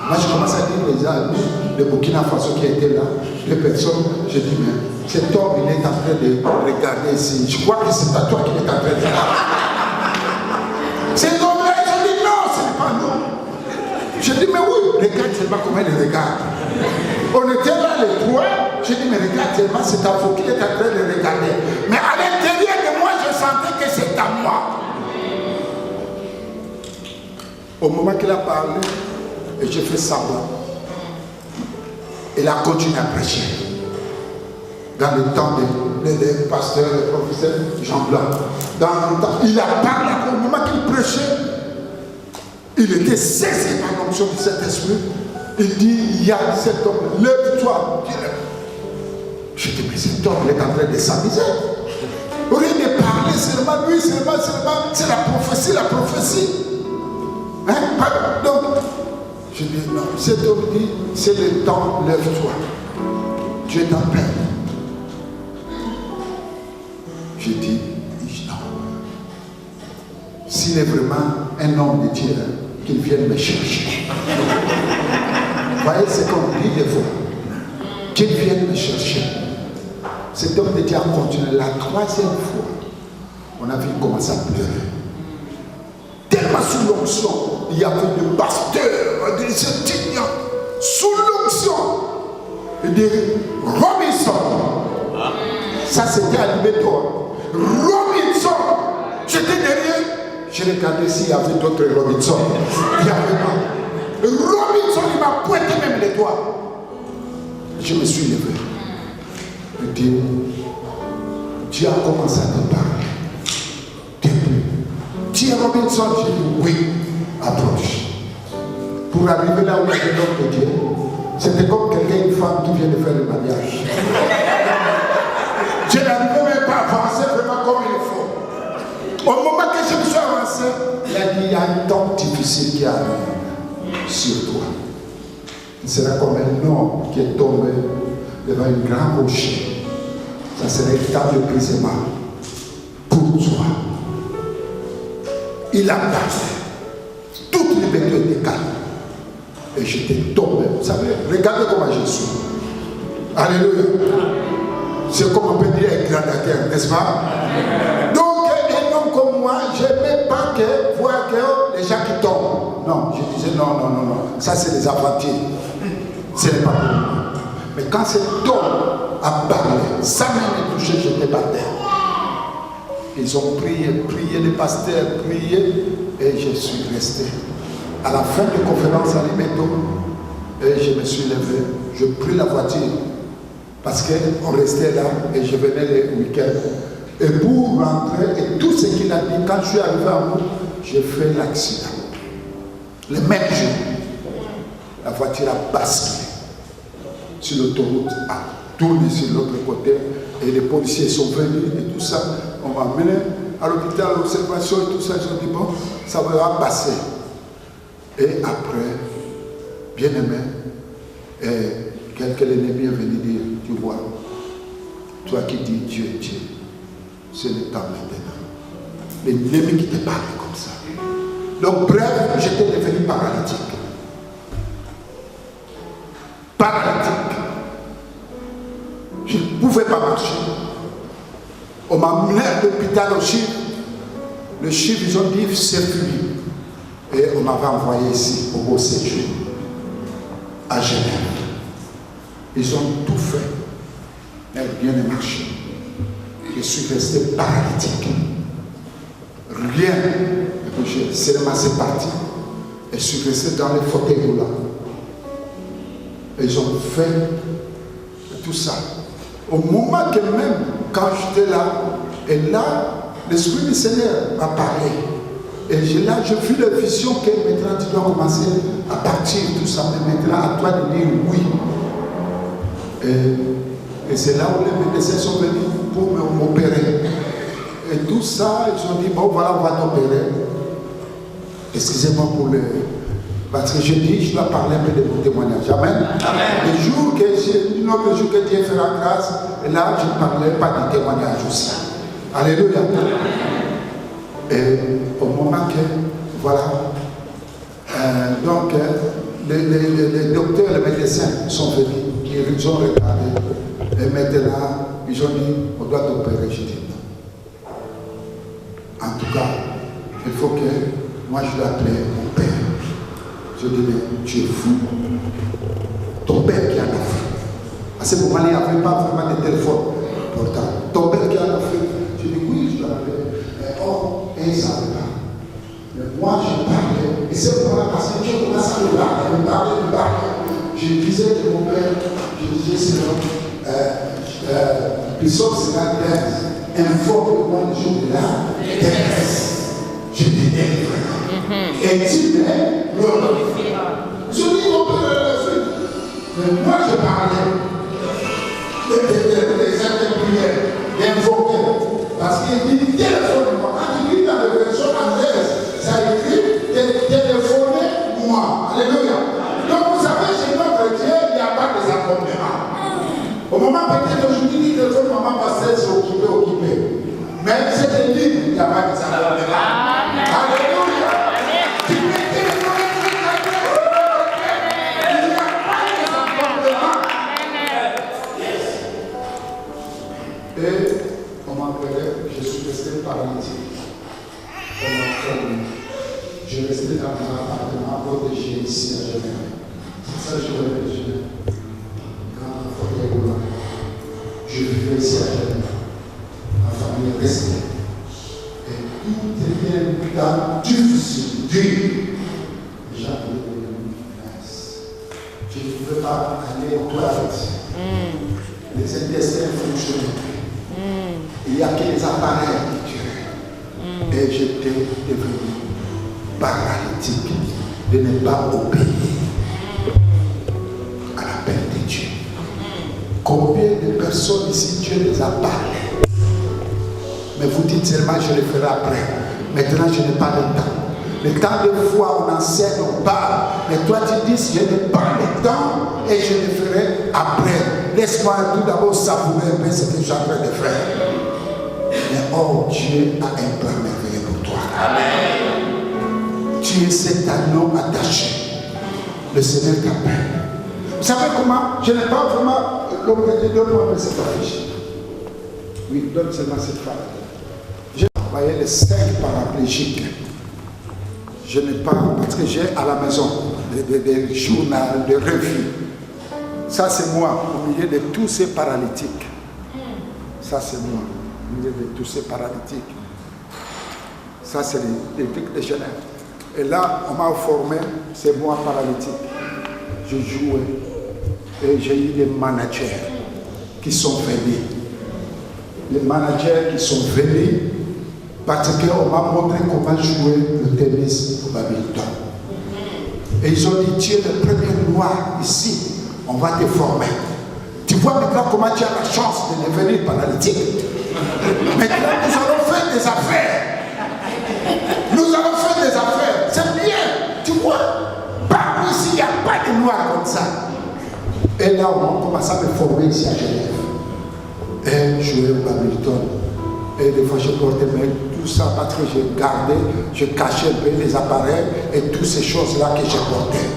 Moi, je commence à dire les amis de Burkina Faso qui étaient là, les personnes, je dis, mais cet homme, il est en train de regarder ici. Je crois que c'est à toi qu'il est en train de regarder. Ces hommes-là, ils ont dit non, ce n'est pas nous. Je dis, mais oui, regarde seulement comment il regarde. On était là, les trois. Je dis, mais regarde seulement, c'est à vous qu'il est en train de regarder. Mais à l'intérieur de moi, je sentais que c'est à moi. Au moment qu'il a parlé, et j'ai fait semblant, il a continué à prêcher. Dans le temps des pasteurs, des professeurs, Jean Blanc. Dans le temps, il a parlé, au moment qu'il prêchait, il était saisi par l'onction du Saint-Esprit. Il dit, il y a cet homme, lève-toi. Je dis, mais cet homme il est en train de s'amuser. Au lieu de parler seulement, lui, seulement, c'est la prophétie. Hein? Donc, je dis non, cet homme dit, c'est le temps, lève-toi. Dieu t'appelle. Je dis, non. S'il est vraiment un homme de Dieu, qu'il vienne me chercher. Vous voyez ce qu'on dit des fois. Qu'il vienne me chercher. Cet homme de Dieu a continué. La troisième fois, on a vu commencer à pleurer. Tellement sous l'onction, il y avait des pasteurs, des étudiants, sous l'onction, des Robinson. Ça c'était à Libétor. Robinson, j'étais derrière, je regardais s'il y avait d'autres Robinson. Il n'y avait pas. Robinson, il m'a pointé même les doigts. Je me suis levé. Je dis, Dieu a commencé à te parler. Dieu Robinson, j'ai dit oui, approche. Pour arriver là où il y avait l'homme de Dieu, c'était comme quelqu'un, une femme qui vient de faire le mariage. Je n'arrivais même pas à avancer vraiment comme il faut. Au moment que je me suis avancé, il a dit, il y a un temps difficile qui arrive sur toi. Il sera comme un homme qui est tombé devant une grande rocher. Ça serait un temps de brisement pour toi. Il a passé. Toute liberté était calme. Et j'étais tombé. Vous savez, regardez comment je suis. Alléluia. C'est comme on peut dire un grandataire, n'est-ce pas? Donc, un homme comme moi, je n'aimais pas voir que les gens qui tombent. Non, je disais non. Ça, c'est les aventures. Ce n'est pas pour moi. Mais quand cet homme a parlé, ça m'a touché, j'étais par terre. Ils ont prié, les pasteurs, prié, et je suis resté. À la fin de la conférence à Limeto, et je me suis levé, je pris la voiture, parce qu'on restait là, et je venais les week-ends. Et pour rentrer, et tout ce qu'il a dit, quand je suis arrivé à moi, j'ai fait l'accident. Le même jour, la voiture a basculé sur l'autoroute, a tourné sur l'autre côté, et les policiers sont venus, et tout ça. On m'a amené à l'hôpital, à l'observation et tout ça. Je dis bon, ça va passer. Et après, bien aimé, quelqu'un l'ennemi est venu dire, tu vois, toi qui dis Dieu est Dieu, c'est le temps maintenant. L'ennemi qui te parle comme ça. Donc bref, j'étais devenu paralytique. Paralytique. Je ne pouvais pas marcher. On m'a amené à l'hôpital au Chili. Le Chili, ils ont dit c'est fini. Et on m'avait envoyé ici, au beau séjour, à Genève. Ils ont tout fait, mais rien ne marchait. Je suis resté paralytique. Rien. Seulement c'est parti. Et je suis resté dans les fauteuils là. Ils ont fait tout ça. Au moment que même, quand j'étais là, et là, l'Esprit du Seigneur m'a parlé. Et là, je vis la vision que maintenant tu dois commencer à partir, tout ça. Mais maintenant, à toi de dire oui. Et c'est là où les médecins sont venus pour m'opérer. Et tout ça, ils ont dit, bon voilà, on va t'opérer. Excusez-moi pour le... Parce que je dis, je dois parler un peu de mon témoignage. Amen. Amen. Le jour que j'ai, un autre jour que Dieu fera grâce, et là, je ne parlais pas du témoignage aussi. Alléluia. Et au moment que, voilà, donc, les docteurs, les médecins sont venus, ils ont regardé, et maintenant, ils ont dit, on doit t'opérer. Je dis non. En tout cas, il faut que, moi je dois appeler mon père. Je dis, mais tu es fou. Ton père qui est en Afrique. À ce moment-là, il n'y avait pas vraiment de téléphone portable. Ton père qui est en Afrique. Je dis, oui, je dois appeler. Mais oh, et il ne savait pas. Mais moi, je parlais. Et c'est pourquoi, parce que Dieu commence à me parler. Je disais que mon père, je disais, c'est donc, Bishop Sénat informe-moi le jour de la détresse. Je disais, et tu mets glorifié. Je dis, mon père, mais moi, je parlais des actes de prière, d'invoquer. Parce qu'il dit, téléphone-moi. Quand tu lis dans la version anglaise, ça écrit, téléphonez-moi. Alléluia. Donc, vous savez, chez notre Dieu, il n'y a pas de accompagnement. Au moment peut-être que je dis, téléphone, maman, pasteur, c'est occupé. Mais c'est une ligne, il n'y a pas de accompagnement. Alléluia. Tu peux téléphoner toute la terre. Il n'y a pas de accompagnement. Et on m'a appelé, je suis resté paralytique. Je suis resté dans mon appartement protégé ici à Genève. C'est ça que je voulais dire. Quand il faut y aller, je vivais ici à Genève. Ma famille est restée. Et tout devient dans difficile, dur. J'avais une mince. Je ne pouvais pas aller aux toilettes. Les intestins fonctionnaient. Il n'y a que les appareils qui tiraient. Et j'étais devenu paralytique de ne pas obéir à l'appel de Dieu. Combien de personnes ici Dieu les a parlé? Mais vous dites seulement je le ferai après. Maintenant je n'ai pas le temps. Le temps de foi on enseigne, on parle. Mais toi tu dis je n'ai pas le temps et je le ferai après. Laisse-moi tout d'abord savourer un peu ce que je suis en train de faire. Mais oh Dieu a un plan merveilleux pour toi. Amen. Tu es cet anneau attaché. Le Seigneur t'appelle. Vous savez comment? Je n'ai pas vraiment. Donne-moi cette affiche. Oui, donne seulement cette femme. J'ai envoyé les 5 paraplégiques. Je n'ai pas, parce que j'ai à la maison des journaux, des revues. Ça c'est moi, au milieu de tous ces paralytiques. Ça c'est moi, au milieu de tous ces paralytiques. Ça c'est les trucs de Genève. Et là, on m'a formé, c'est moi paralytique. Je jouais. Et j'ai eu des managers qui sont venus. Les managers qui sont venus parce qu'on m'a montré comment jouer le tennis au badminton. Et ils ont dit, tu es le premier noir ici, on va te former. Tu vois maintenant comment tu as la chance de devenir paralytique. Maintenant, nous allons faire des affaires. Nous allons faire des affaires. C'est bien. Tu vois, parmi ici, il n'y a pas de noirs comme ça. Et là, on commence à me former ici à Genève. Et jouer au badminton. Et des fois, je portais tout ça parce que je gardais, je cachais un peu les appareils et toutes ces choses-là que je portais.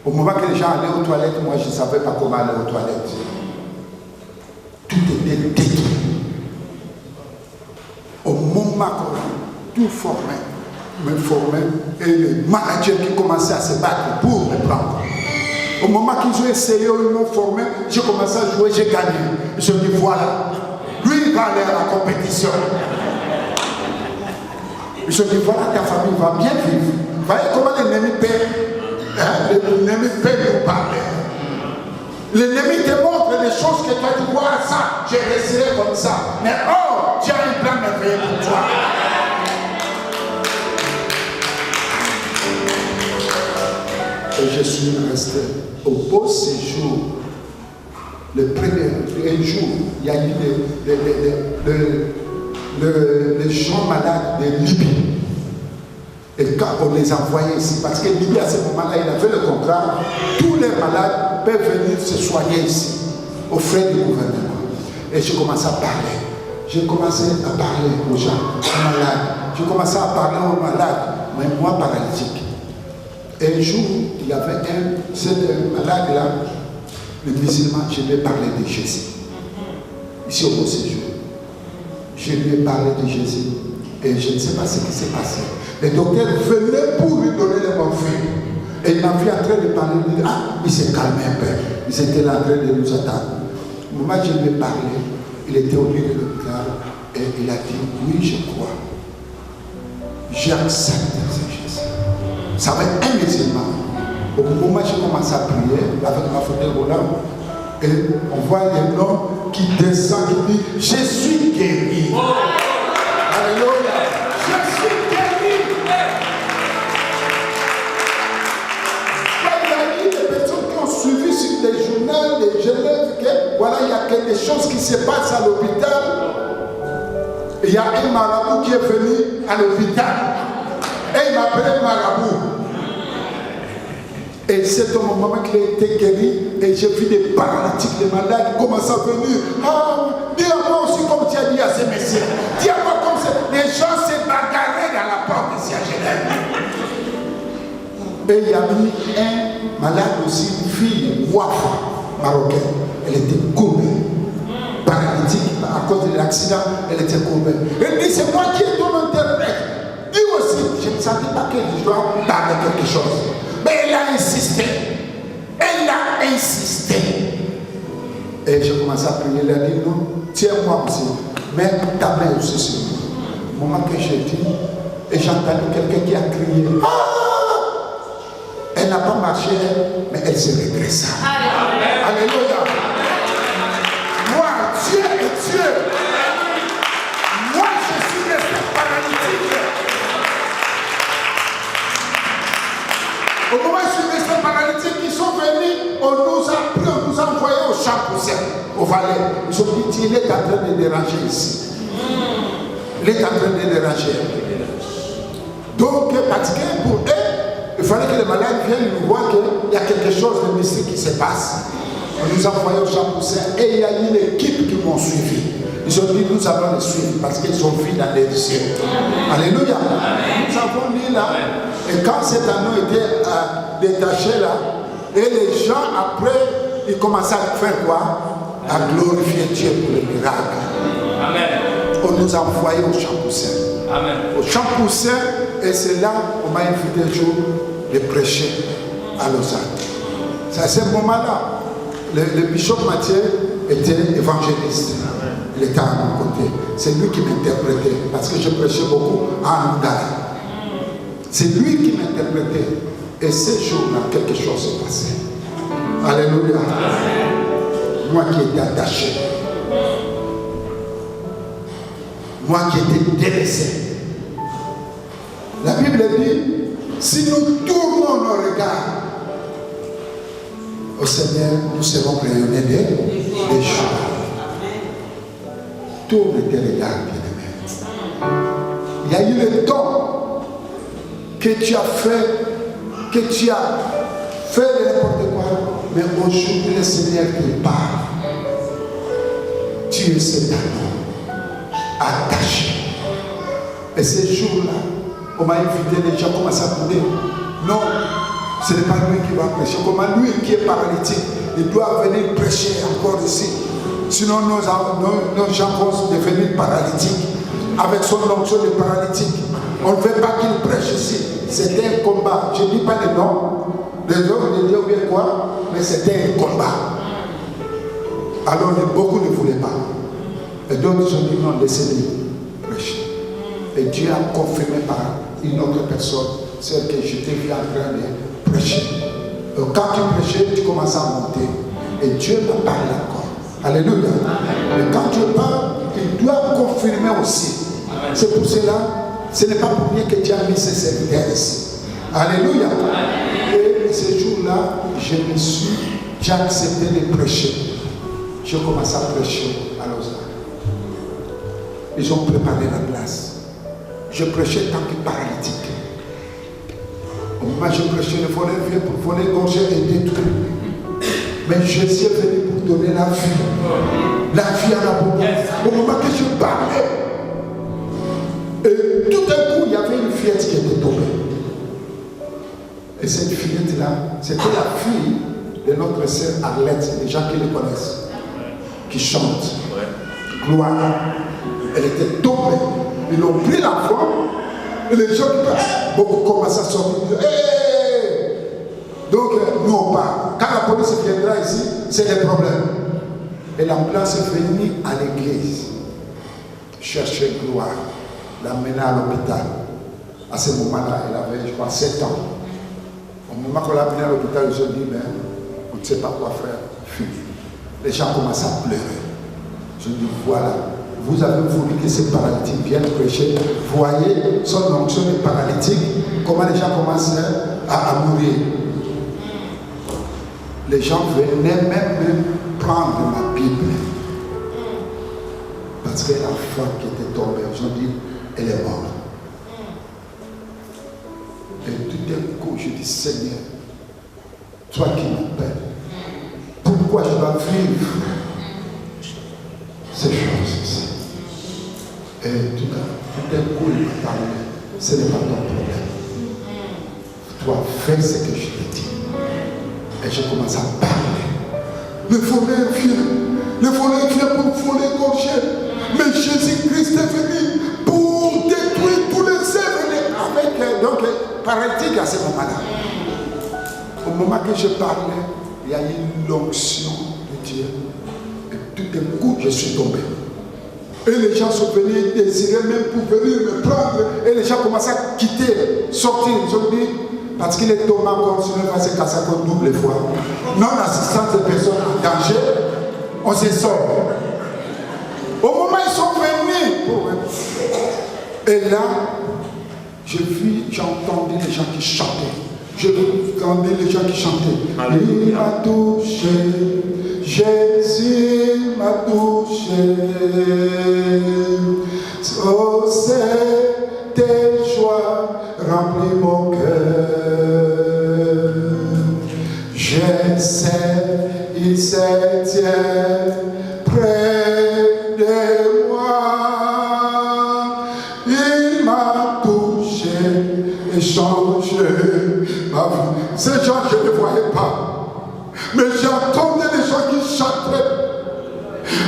Au moment que les gens allaient aux toilettes, moi je ne savais pas comment aller aux toilettes. Tout était détruit. Au moment que tout me formait, et les managers qui commençaient à se battre pour me prendre. Au moment qu'ils ont essayé, ils m'ont formé, j'ai commencé à jouer, j'ai gagné. Je me dis voilà, lui il va aller à la compétition. Je me dis voilà, ta famille va bien vivre. Voyez comment l'ennemi paie, l'ennemi paie nous parler. L'ennemi te montre des choses que toi tu vois ça, j'ai réussi comme ça. Mais oh, tu as un plan merveilleux pour toi. Et je suis resté au beau séjour. Le premier jour, il y a eu les gens malades de Libye. Et quand on les envoyait ici, parce que Libye à ce moment-là, il avait le contrat, tous les malades peuvent venir se soigner ici, aux frais du gouvernement. Et j'ai commencé à parler. J'ai commencé à parler aux gens, aux malades. J'ai commencé à parler aux malades, mais moi paralytique. Et un jour, il y avait ce malade-là, le musulman, je lui ai parlé de Jésus. Ici au beau séjour. Je lui ai parlé de Jésus. Et je ne sais pas ce qui s'est passé. Les docteurs venaient pour lui donner les morphines. Et il m'a vu en train de parler. Il dit, ah, il s'est calmé un peu. Ils étaient là en train de nous attendre. Au moment où je lui ai parlé, il était au milieu de l'hôpital. Et il a dit, oui, je crois. J'accepte ce Jésus. Ça va être un musulman. Au moment où j'ai commencé à prier avec ma fauteuil roulant, et on voit un homme qui descend et dit, je suis guéri. Oh. Alléluia. Je suis guéri. Il y a eu des personnes qui ont suivi sur des journaux, des élèves, que voilà, il y a quelque chose qui se passe à l'hôpital. Il y a un marabout qui est venu à l'hôpital. Et il m'a appelé marabout. Et c'est au moment qu'il a été guéri, et j'ai vu des paralytiques, des malades qui commencent à venir. Ah, dis à moi aussi comme tu as dit à ces messieurs. Dis à moi comme ça. Les gens se bagarraient dans la porte ici à Genève. Et il y a eu un malade aussi, une fille, Wafa, marocaine. Elle était courbée, paralytique, à cause de l'accident, elle était courbée. Elle dit, c'est moi qui est ton interprète. Dis aussi, je ne savais pas que je dois parler quelque chose. Mais elle a insisté. Elle a insisté. Et j'ai commencé à prier. Elle a dit non, tiens-moi aussi. Mets ta main aussi sur moi. Au moment que j'ai dit, et j'ai entendu quelqu'un qui a crié. Ah! Elle n'a pas marché, mais elle s'est redressée. Alléluia. Moi, Dieu est Dieu. Moi, je suis resté paralytique. Au moment où je suis resté paralytique, ils sont venus, on nous a pris, on nous a envoyés au champ poussé, au Valais. Ils ont dit, il est en train de déranger ici. Il est en train de déranger. Donc, parce que pour eux, il fallait que les malades viennent nous voir qu'il y a quelque chose de mystique qui se passe. On nous a envoyés au champ poussé et il y a eu l'équipe qui m'ont suivi. Ils ont dit, nous allons les suivre parce qu'ils sont vus dans les cieux. Alléluia. Nous avons mis là. Et quand cet anneau était détaché là, et les gens après, ils commençaient à faire quoi? À glorifier Dieu pour le miracle. Amen. On nous a envoyés au champ poussin. Amen. Au champ poussin, et c'est là qu'on m'a invité un jour de prêcher à Lausanne. C'est à ce moment-là, le bishop Mathieu était évangéliste. Il était à mon côté. C'est lui qui m'interprétait, parce que je prêchais beaucoup en Andaï. C'est lui qui m'interprétait. Et ce jour-là, quelque chose s'est passé. Alléluia. Amen. Moi qui étais attaché. Moi qui étais délaissé. La Bible dit, si nous tournons nos regards au Seigneur, nous serons rayonnés des jours. Tourne tes regards, bien-aimé. Il y a eu le temps que tu as fait de n'importe quoi, mais aujourd'hui le Seigneur te parle. Tu es cet amour attaché. Et ce jour-là, on m'a invité, les gens commencent à dire, non, Ce n'est pas lui qui va prêcher. Comment lui qui est paralytique, il doit venir prêcher encore ici. Sinon, nos gens vont devenir paralytiques. Avec son onction de paralytique. On ne veut pas qu'il prêche ici. C'était un combat. Je ne dis pas les noms. Les hommes ne disent bien quoi, mais c'était un combat. Alors beaucoup ne voulaient pas. Et d'autres ont dit non, laissez-le prêcher. Et Dieu a confirmé par une autre personne, celle que j'étais vu en train de prêcher. Donc, quand tu prêchais, tu commences à monter. Et Dieu m'a parlé encore. Alléluia. Mais quand Dieu parle, il doit confirmer aussi. C'est pour cela, ce n'est pas pour rien que Dieu a mis ses serviteurs ici. Alléluia. Et ce jour-là, j'ai accepté de prêcher. J'ai commencé à prêcher à Lausanne. Ils ont préparé la place. Je prêchais tant que paralytique. Au moment où je prêchais, le volet vient pour voler, gorger et détruire. Mais Jésus est venu pour donner la vie. La vie à la bombe. Au moment que je parlais, et tout d'un coup, il y avait une fillette qui était tombée. Et cette fillette-là, c'était la fille de notre sœur Arlette, les gens qui le connaissent, qui chante. Gloire. Elle était tombée. Ils ont pris l'enfant et les gens qui passent, beaucoup commencent à sortir. Hey! Donc, nous on part. Quand la police viendra ici, c'est le problème. Et l'ambulance est venue à l'église chercher Gloire, l'amener à l'hôpital. À ce moment-là, elle avait, je crois, 7 ans. Au moment qu'on l'a amenée à l'hôpital, ils ont dit, mais on ne sait pas quoi faire. Les gens commencent à pleurer. Je dis, voilà. Vous avez voulu que ces paralytiques viennent prêcher. Voyez son onction de paralytique, comment les gens commencent à mourir. Les gens venaient même prendre ma Bible. Parce que la femme qui était tombée, ils ont dit, elle est morte. Et tout d'un coup, je dis, Seigneur, toi qui m'appelles, pourquoi je dois vivre ces choses ici? Et tout d'un coup, il m'a parlé, ce n'est pas ton problème. Toi, fais ce que je te dis. Et je commence à parler. Le volet vient pour voler gorger. Mais Jésus-Christ est venu pour détruire tous les œuvres. Avec, donc, paralytique à ce moment-là. Au moment que je parlais, il y a eu l'onction de Dieu. Et tout d'un coup, je suis tombé. Et les gens sont venus, désiraient même pour venir me prendre. Et les gens commençaient à quitter, sortir. Ils ont dit, parce qu'il est tombé encore, sinon il va se casser encore double fois. Non-assistance de personnes en danger, on se sort. Au moment où ils sont venus, et là, j'ai entendu les gens qui chantaient. J'ai entendu les gens qui chantaient. Il m'a touché, Jésus m'a touché. Oh, c'est tes joies remplis mon cœur. Je sais, il se tient près de moi. Il m'a touché et changé ma vie. Ces gens, je ne les voyais pas. Mais j'entendais les gens qui chantaient.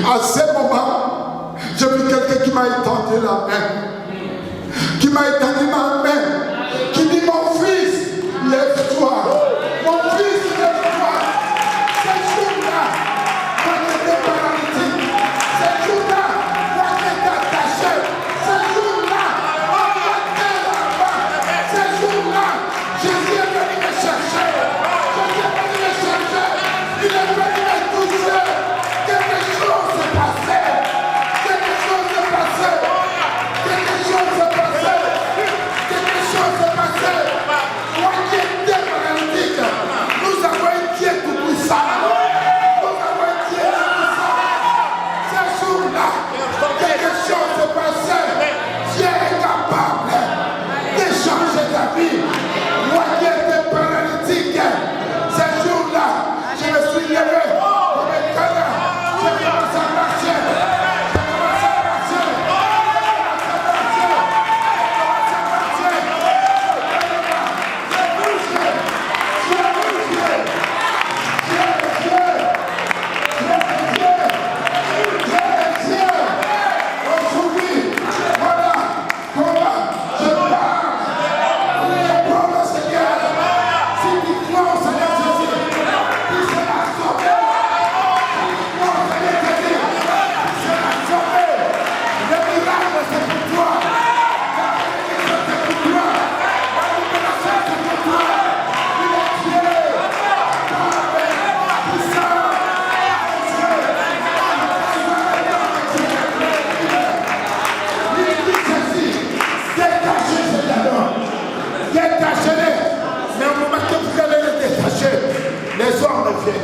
À ce moment, j'ai vu quelqu'un qui m'a étendu la main. Qui m'a étendu ma main. Qui dit, mon fils, lève-toi. Mon fils, lève-toi. Ce jour-là, moi qui étais paralytique. Ce jour-là, moi qui étais attaché. Ce jour-là, on m'a fait là-bas. Ce jour-là, Jésus est venu me chercher. Jésus est venu me chercher. Il est venu me toucher. Quelque chose s'est passé. Quelque chose s'est passé. Quelque chose s'est passé. Quelque chose s'est passé. Moi qui étais paralytique.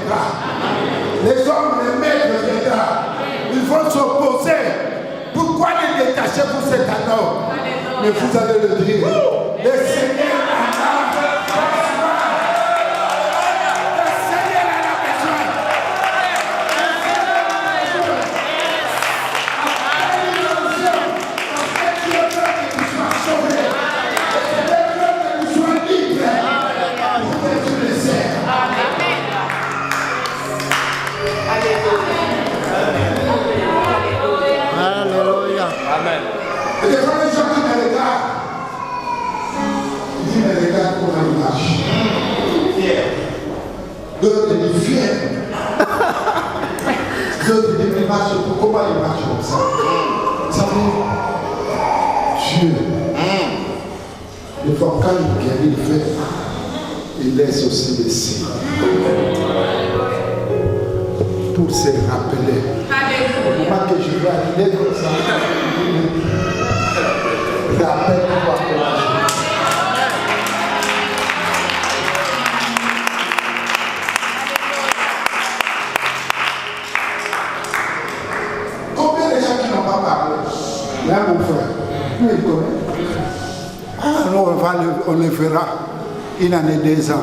viendra. Les hommes, les maîtres viendront. Ils vont s'opposer. Pourquoi les détacher pour cet anneau? Mais vous allez le dire. Le Seigneur Amen. et des fois, les gens qui me regardent, ils me regardent comment il marche. Fier. D'autres disent fier. D'autres disent mais marche, comment il marche comme ça? Vous savez, Dieu, des fois quand il guérit, il fait, il laisse aussi des signes. Pour se rappeler. Au moment que je vais arriver comme ça, rappelle-toi comment je vais. Combien de gens qui n'ont pas parlé? Là, mon frère, lui, il connaît. Ah non, on le verra. Il en est 2 ans,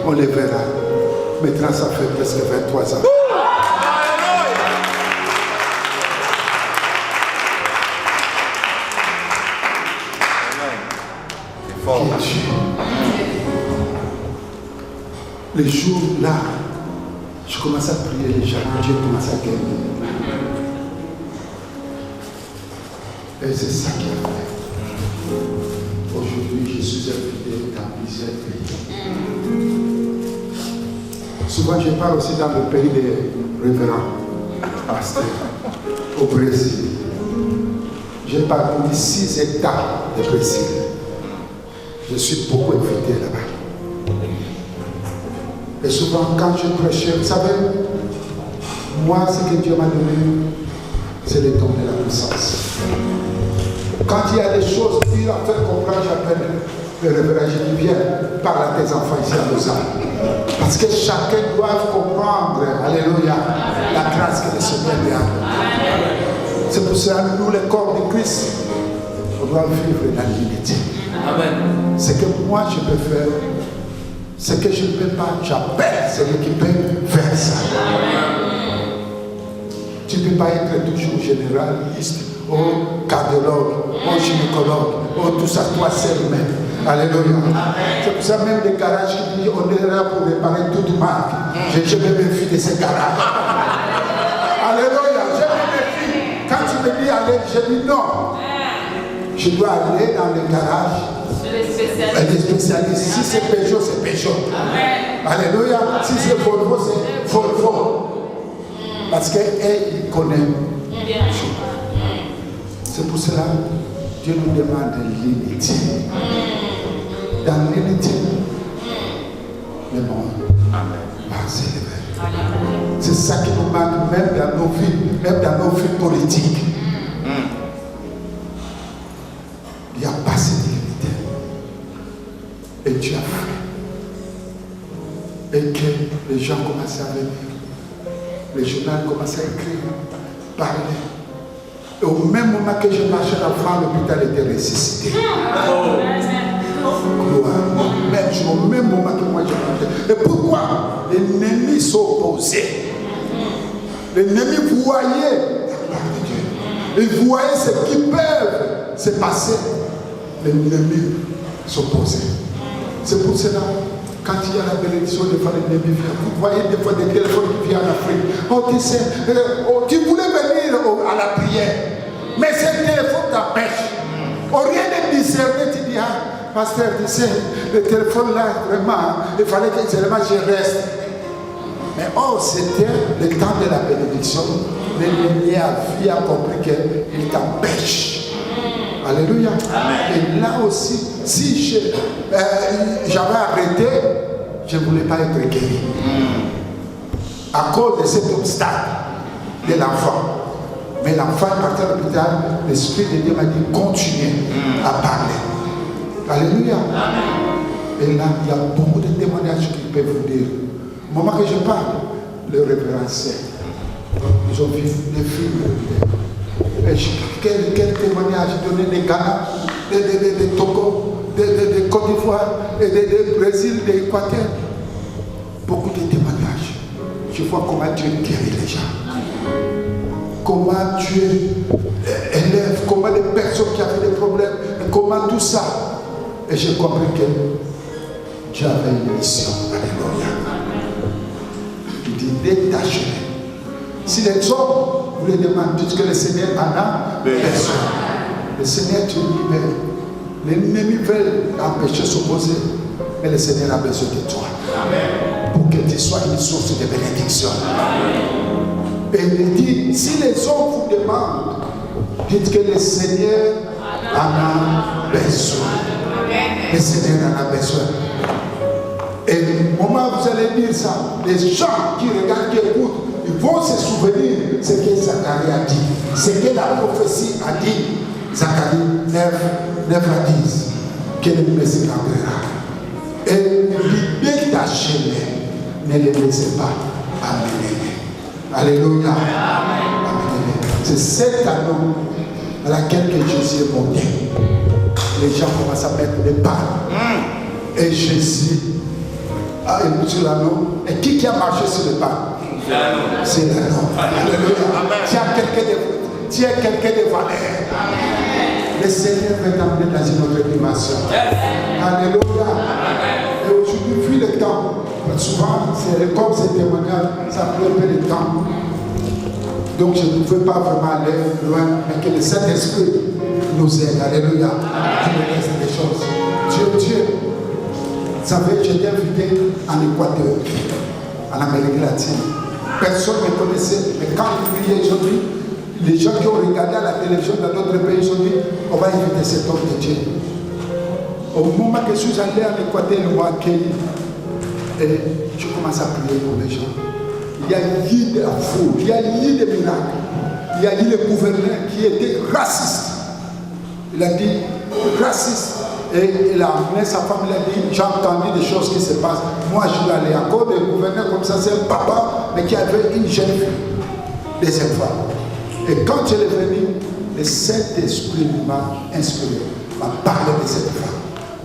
on le verra. Maintenant, ça fait presque 23 ans. Les jours là, je commence à prier les gens, Dieu commence à gagner. Et c'est ça qui a fait. Aujourd'hui, je suis invité dans plusieurs pays. Souvent, je pars aussi dans le pays des révérends, pasteurs, au Brésil. J'ai parcouru 6 États du Brésil. Je suis beaucoup invité là-bas. Et souvent, quand je prêchais, vous savez, moi, ce que Dieu m'a donné, c'est le don de la puissance. Quand il y a des choses dures à faire comprendre, j'appelle le révérend, je dis, viens, parle à tes enfants ici à Lausanne. Parce que chacun doit comprendre, alléluia, la grâce que le Seigneur lui a donnée. C'est pour cela que nous, les corps de Christ, on doit vivre dans l'unité. Amen. Ce que moi je peux faire, ce que je ne peux pas, j'appelle celui qui peut faire ça. Tu ne peux pas être toujours généraliste, ou cardiologue, ou gynécologue, ou tout ça, toi seul même. Alléluia. C'est pour ça même les garages qui disent on est là pour réparer toute marque. Je me méfie de ces garages. Alléluia. Je me méfie. Quand tu me dis aller, je dis non. Je dois aller dans les garages. Les spécialistes. Si c'est Peugeot, c'est Peugeot. Alléluia. Si c'est Volvo, c'est Volvo. Parce qu'ils connaissent. C'est pour cela que Dieu nous demande l'unité. Dans l'unité, le monde va s'élever. C'est ça qui nous manque même dans nos vies politiques. Il n'y a pas cette unité. Et Dieu a fait. Et que les gens commencent à venir. Les journaux commencent à écrire, parler. Et au même moment que je marchais à l'enfant, l'hôpital était ressuscité. Au même moment que moi je marchais. Et pourquoi? L'ennemi s'opposait. L'ennemi voyait la gloire de Dieu. Il voyait ce qui peut se passer. L'ennemi s'opposait. C'est pour cela, quand il y a la bénédiction, des fois l'ennemi vient. Vous voyez des fois des téléphones qui viennent en Afrique. Oh, tu voulais venir à la prière, mais ce téléphone t'empêche. Au rien de discerner, tu dis, ah, pasteur, tu sais, le téléphone là, vraiment, il fallait que seulement je reste. Mais oh, c'était le temps de la bénédiction. L'ennemi a compris qu'il t'empêche. Alléluia. Amen. Et là aussi, si j'avais arrêté, je ne voulais pas être guéri. À cause de cet obstacle de l'enfant. Mais l'enfant est parti à l'hôpital, l'Esprit de Dieu m'a dit continuez à parler. Alléluia. Amen. Et là, il y a beaucoup de témoignages qui peuvent vous dire. Au moment que je parle, le référentiel. Ils ont vu des films. Quel témoignage donné des Ghana, des Togo, de Côte d'Ivoire, de Brésil, d'Équateur. Beaucoup de témoignages. Je vois comment Dieu guérit les gens. Comment Dieu élève, comment les personnes qui avaient des problèmes, et comment tout ça. Et j'ai compris que Dieu avait une mission. Alléluia. Il dit détachez. Si les hommes vous les demandent, dites que le Seigneur en a personne. Le Seigneur te libère. Les ennemis veulent empêcher de s'opposer, mais le Seigneur a besoin de toi. Amen. Pour que tu sois une source de bénédiction. Amen. Et il dit, si les hommes vous demandent, dites que le Seigneur en a besoin. Amen. Le Seigneur en a besoin. Et au moment où vous allez dire ça, les gens qui regardent, qui écoutent, ils vont se souvenir de ce que Zacharie a dit, ce que la prophétie a dit. Zacharie 9 à 10, que le Messie l'enverra. Et l'idée d'Hachem, ne les laissez pas amener. Alléluia. Amenez-les. C'est cet anneau à laquelle Jésus est monté. Les gens commencent à mettre des palmes. Et Jésus a écouté sur l'anneau. Et qui a marché sur le palmes? C'est l'anneau. Alléluia. Tu es quelqu'un de valeur. Le Seigneur va t'amener dans une autre dimension. Alléluia. Et aujourd'hui, vu le temps, souvent, c'est comme ces témoignages, ça prend un peu de temps. Donc, je ne pouvais pas vraiment aller loin, mais que le Saint-Esprit nous aide. Alléluia. Tu me laisses des choses. Dieu. Vous savez, j'étais invité en Équateur, en Amérique latine. Personne ne me connaissait, mais quand il priait aujourd'hui, les gens qui ont regardé à la télévision dans d'autres pays, ils ont dit, on va inviter cet homme de Dieu. Au moment que je suis allé à l'Équateur, ils m'ont accueilli. Et je commence à prier pour les gens. Il y a eu de la foule, il y a eu des miracles. Il y a eu le gouverneur qui était raciste. Il a dit, raciste. Et il a amené sa femme, il a dit, j'ai entendu des choses qui se passent. Moi, je suis allé encore des gouverneurs comme ça, c'est un papa, mais qui avait une jeune fille, deuxième fois. Et quand je l'ai venu, le Saint-Esprit m'a inspiré, m'a parlé de cette femme.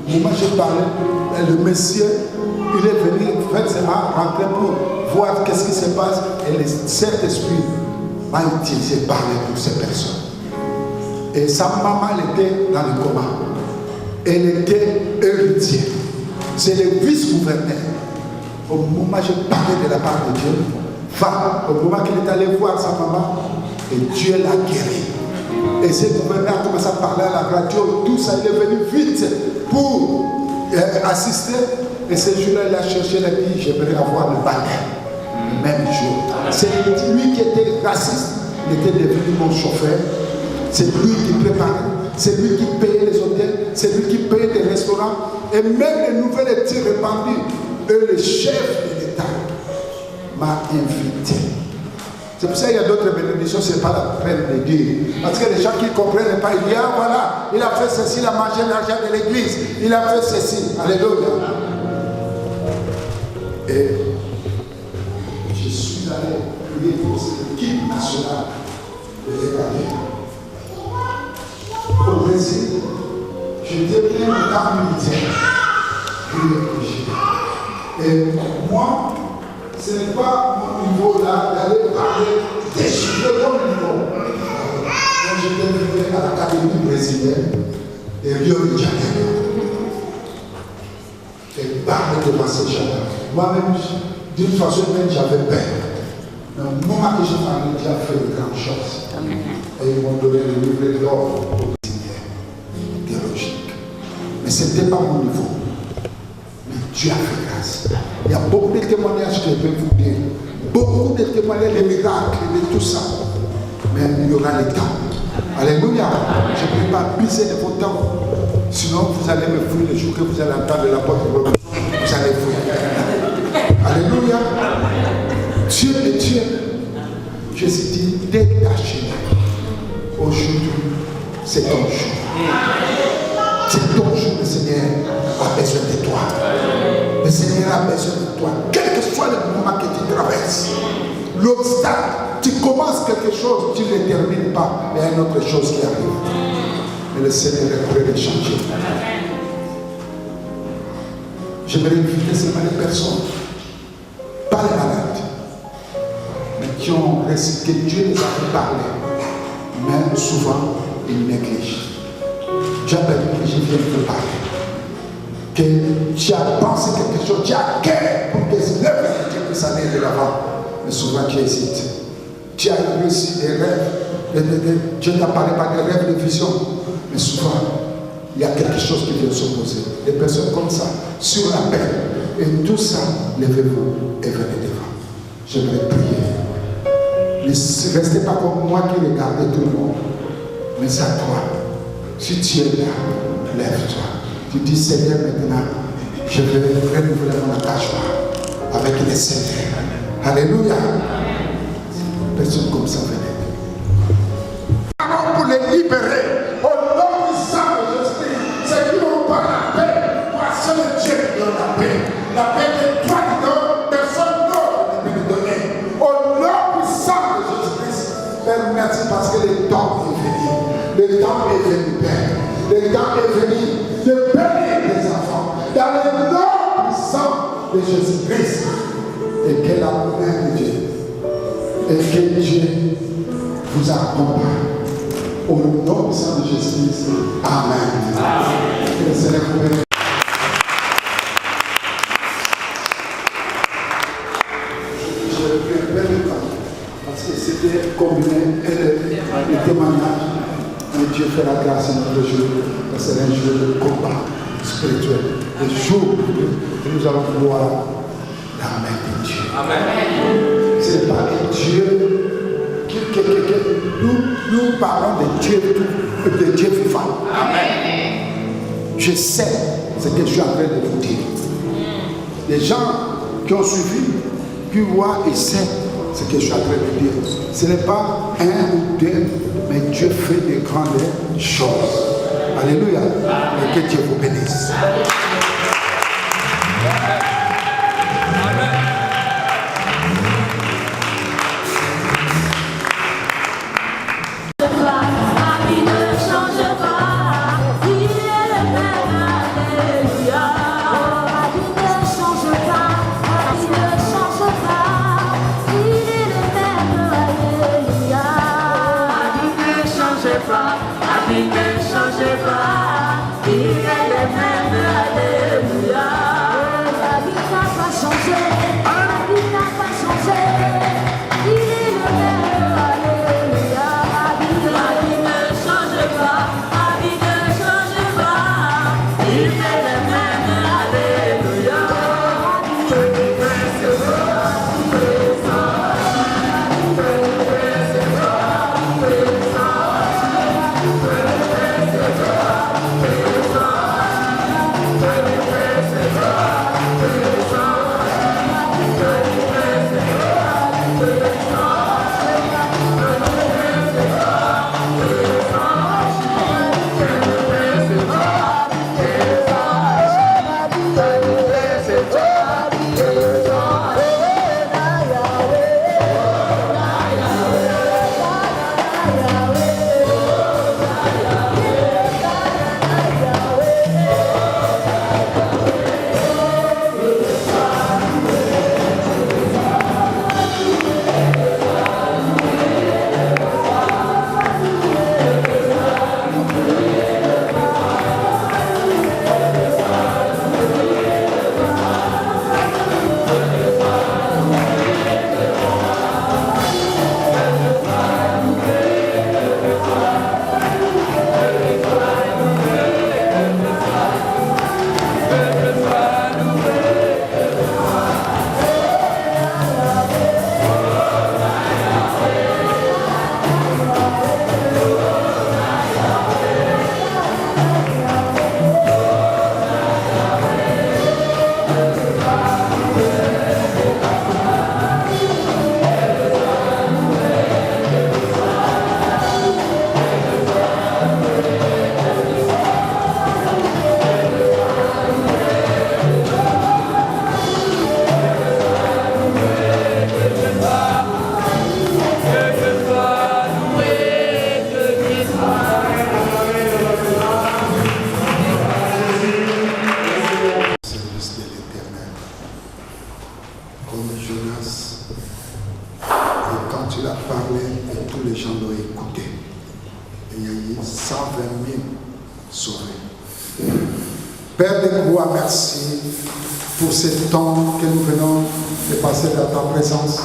Au moment où je parlais, le monsieur, il est venu effectivement rentrer pour voir qu'est-ce qui se passe. Et le Saint-Esprit m'a utilisé parler pour ces personnes. Et sa maman était dans le coma. Elle était héritière. C'est le vice-gouverneur. Au moment où je parlais de la part de Dieu, au moment qu'il est allé voir sa maman, et Dieu l'a guéri. Et ce gouverneur a commencé à parler à la radio, tout ça, il est venu vite pour assister. Et ce jour-là, il a cherché la vie, j'aimerais avoir le baptême. Le même jour. C'est lui qui était raciste, il était devenu mon chauffeur. C'est lui qui préparait, c'est lui qui payait les hôtels, c'est lui qui payait les restaurants. Et même les nouvelles étaient répandues. Et le chef de l'État m'a invité. C'est pour ça qu'il y a d'autres bénédictions, ce n'est pas la peine de dire. Parce que les gens qui ne comprennent pas, ils disent, ah voilà, il a fait ceci, il a mangé l'argent de l'église, il a fait ceci. Alléluia. Et je suis allé prier pour l'équipe nationale de l'Équateur. Au Brésil, j'étais bien au camp militaire. Et moi, ce n'est pas mon niveau là d'aller parler des chiffres de mon niveau. Donc j'étais venu à l'Académie brésilienne de Rio de Janeiro. Et parler devant ces gens-là. Moi-même, d'une façon même, j'avais peur. Mais au moment que j'ai parlé, Dieu a fait de grandes choses. Et ils m'ont donné le livre d'or au Brésilien, théologique. Mais ce n'était pas mon niveau. Dieu a fait grâce. Il y a beaucoup de témoignages que je vais vous dire. Beaucoup de témoignages, des miracles, de tout ça. Mais il y aura le temps. Alléluia. Je ne peux pas abuser de votre temps. Sinon, vous allez me fouiller le jour que vous allez entendre la porte de votre maison. Vous allez fouiller. Alléluia. Dieu est Dieu. Jésus dit, détachez. Aujourd'hui, c'est ton jour. C'est ton jour, le Seigneur a besoin de toi. Le Seigneur a besoin de toi. Quel que soit le moment que tu tu traverses. L'obstacle, tu commences quelque chose, tu ne le termines pas, mais il y a une autre chose qui arrive. Et le Seigneur est prêt de changer. J'aimerais inviter seulement les personnes, pas les malades, mais qui ont récité, que Dieu les a fait parler. Mais souvent, ils négligent. J'appelle que je viens te parler. Que tu as pensé quelque chose, tu as cœur pour que l'œuvre de Dieu puisse aller de l'avant. Mais souvent tu hésites. Tu as reçu des rêves. Dieu t'a parlé par des rêves de vision. Mais souvent, il y a quelque chose qui vient s'opposer. Des personnes comme ça, sur la paix. Et tout ça, levez-vous et venez devant. J'aimerais prier. Ne restez pas comme moi qui regardais tout le monde. Mais c'est à toi. Si tu es là, lève-toi. Tu dis, Seigneur, maintenant, je vais renouveler mon engagement avec les Seigneurs. Alléluia. Personne comme ça, venez. Alors, pour les libérer, au nom du sang de Jésus, ceux qui n'ont pas la paix, moi, seul Dieu qui donne la paix. La paix que toi qui donnes, personne d'autre ne peut nous donner. Au nom du sang de Jésus-Christ, Père, merci parce que le temps est venu. Le temps est venu, Père. Le temps est venu de bénir les enfants dans le nom puissant de Jésus-Christ. Et que la main de Dieu et que Dieu vous accompagne. Au nom puissant de Jésus-Christ. Amen. Que le Seigneur vous bénisse. Je vais faire le temps parce que c'était combiné le témoignage. Mais Dieu fait la grâce à notre jour, parce que c'est un jour de combat spirituel, le jour où nous allons voir la main de Dieu. Amen. Ce n'est pas que Dieu, nous parlons de Dieu vivant. Amen. Je sais ce que je suis en train de vous dire. Les gens qui ont suivi, qui voient et savent ce que je suis en train de dire. Ce n'est pas un ou deux, mais Dieu fait de grandes choses. Alléluia. Et que Dieu vous bénisse. La vie ne change pas, il est le même, alléluia. quand tu l'as parlé et tous les gens l'ont écouté. Et il y a eu 120 000 sauvés. Père de gloire, merci pour ce temps que nous venons de passer dans ta présence.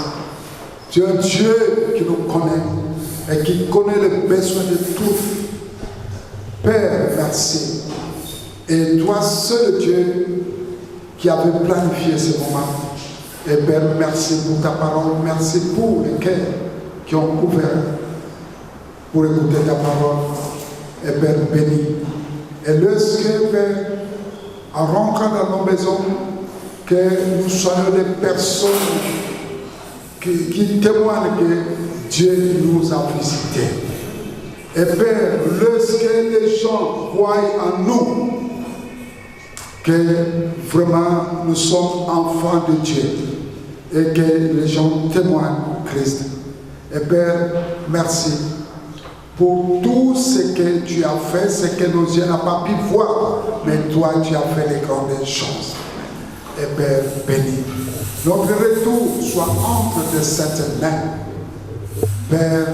Tu es un Dieu qui nous connaît et qui connaît les besoins de tous. Père, merci. Et toi, seul Dieu qui avait planifié ce moment. Et Père, merci pour ta parole. Merci pour les cœurs qui ont ouvert pour écouter ta parole. Et Père, béni. Et lorsque, Père, en rentrant dans nos maisons, que nous soyons des personnes qui témoignent que Dieu nous a visités. Et Père, lorsque les gens voient en nous que vraiment nous sommes enfants de Dieu et que les gens témoignent Christ. Et Père, merci pour tout ce que tu as fait, ce que nos yeux n'ont pas pu voir, mais toi tu as fait les grandes choses. Et Père, béni. Notre retour soit entre de cette main, Père,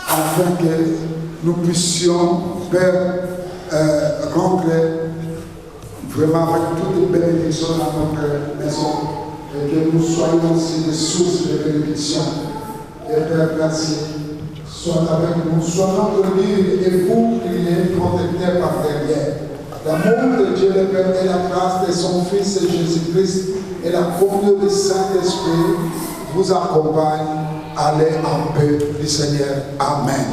afin que nous puissions, Père, rentrer vraiment avec toutes les bénédictions dans notre maison et que nous soyons aussi des sources de bénédiction. Et Père, merci. Sois avec nous, sois notre livre et bouclier protecteur par derrière. L'amour de Dieu le Père et la grâce de son Fils Jésus-Christ et la communion du Saint-Esprit vous accompagnent. Allez en paix du Seigneur. Amen.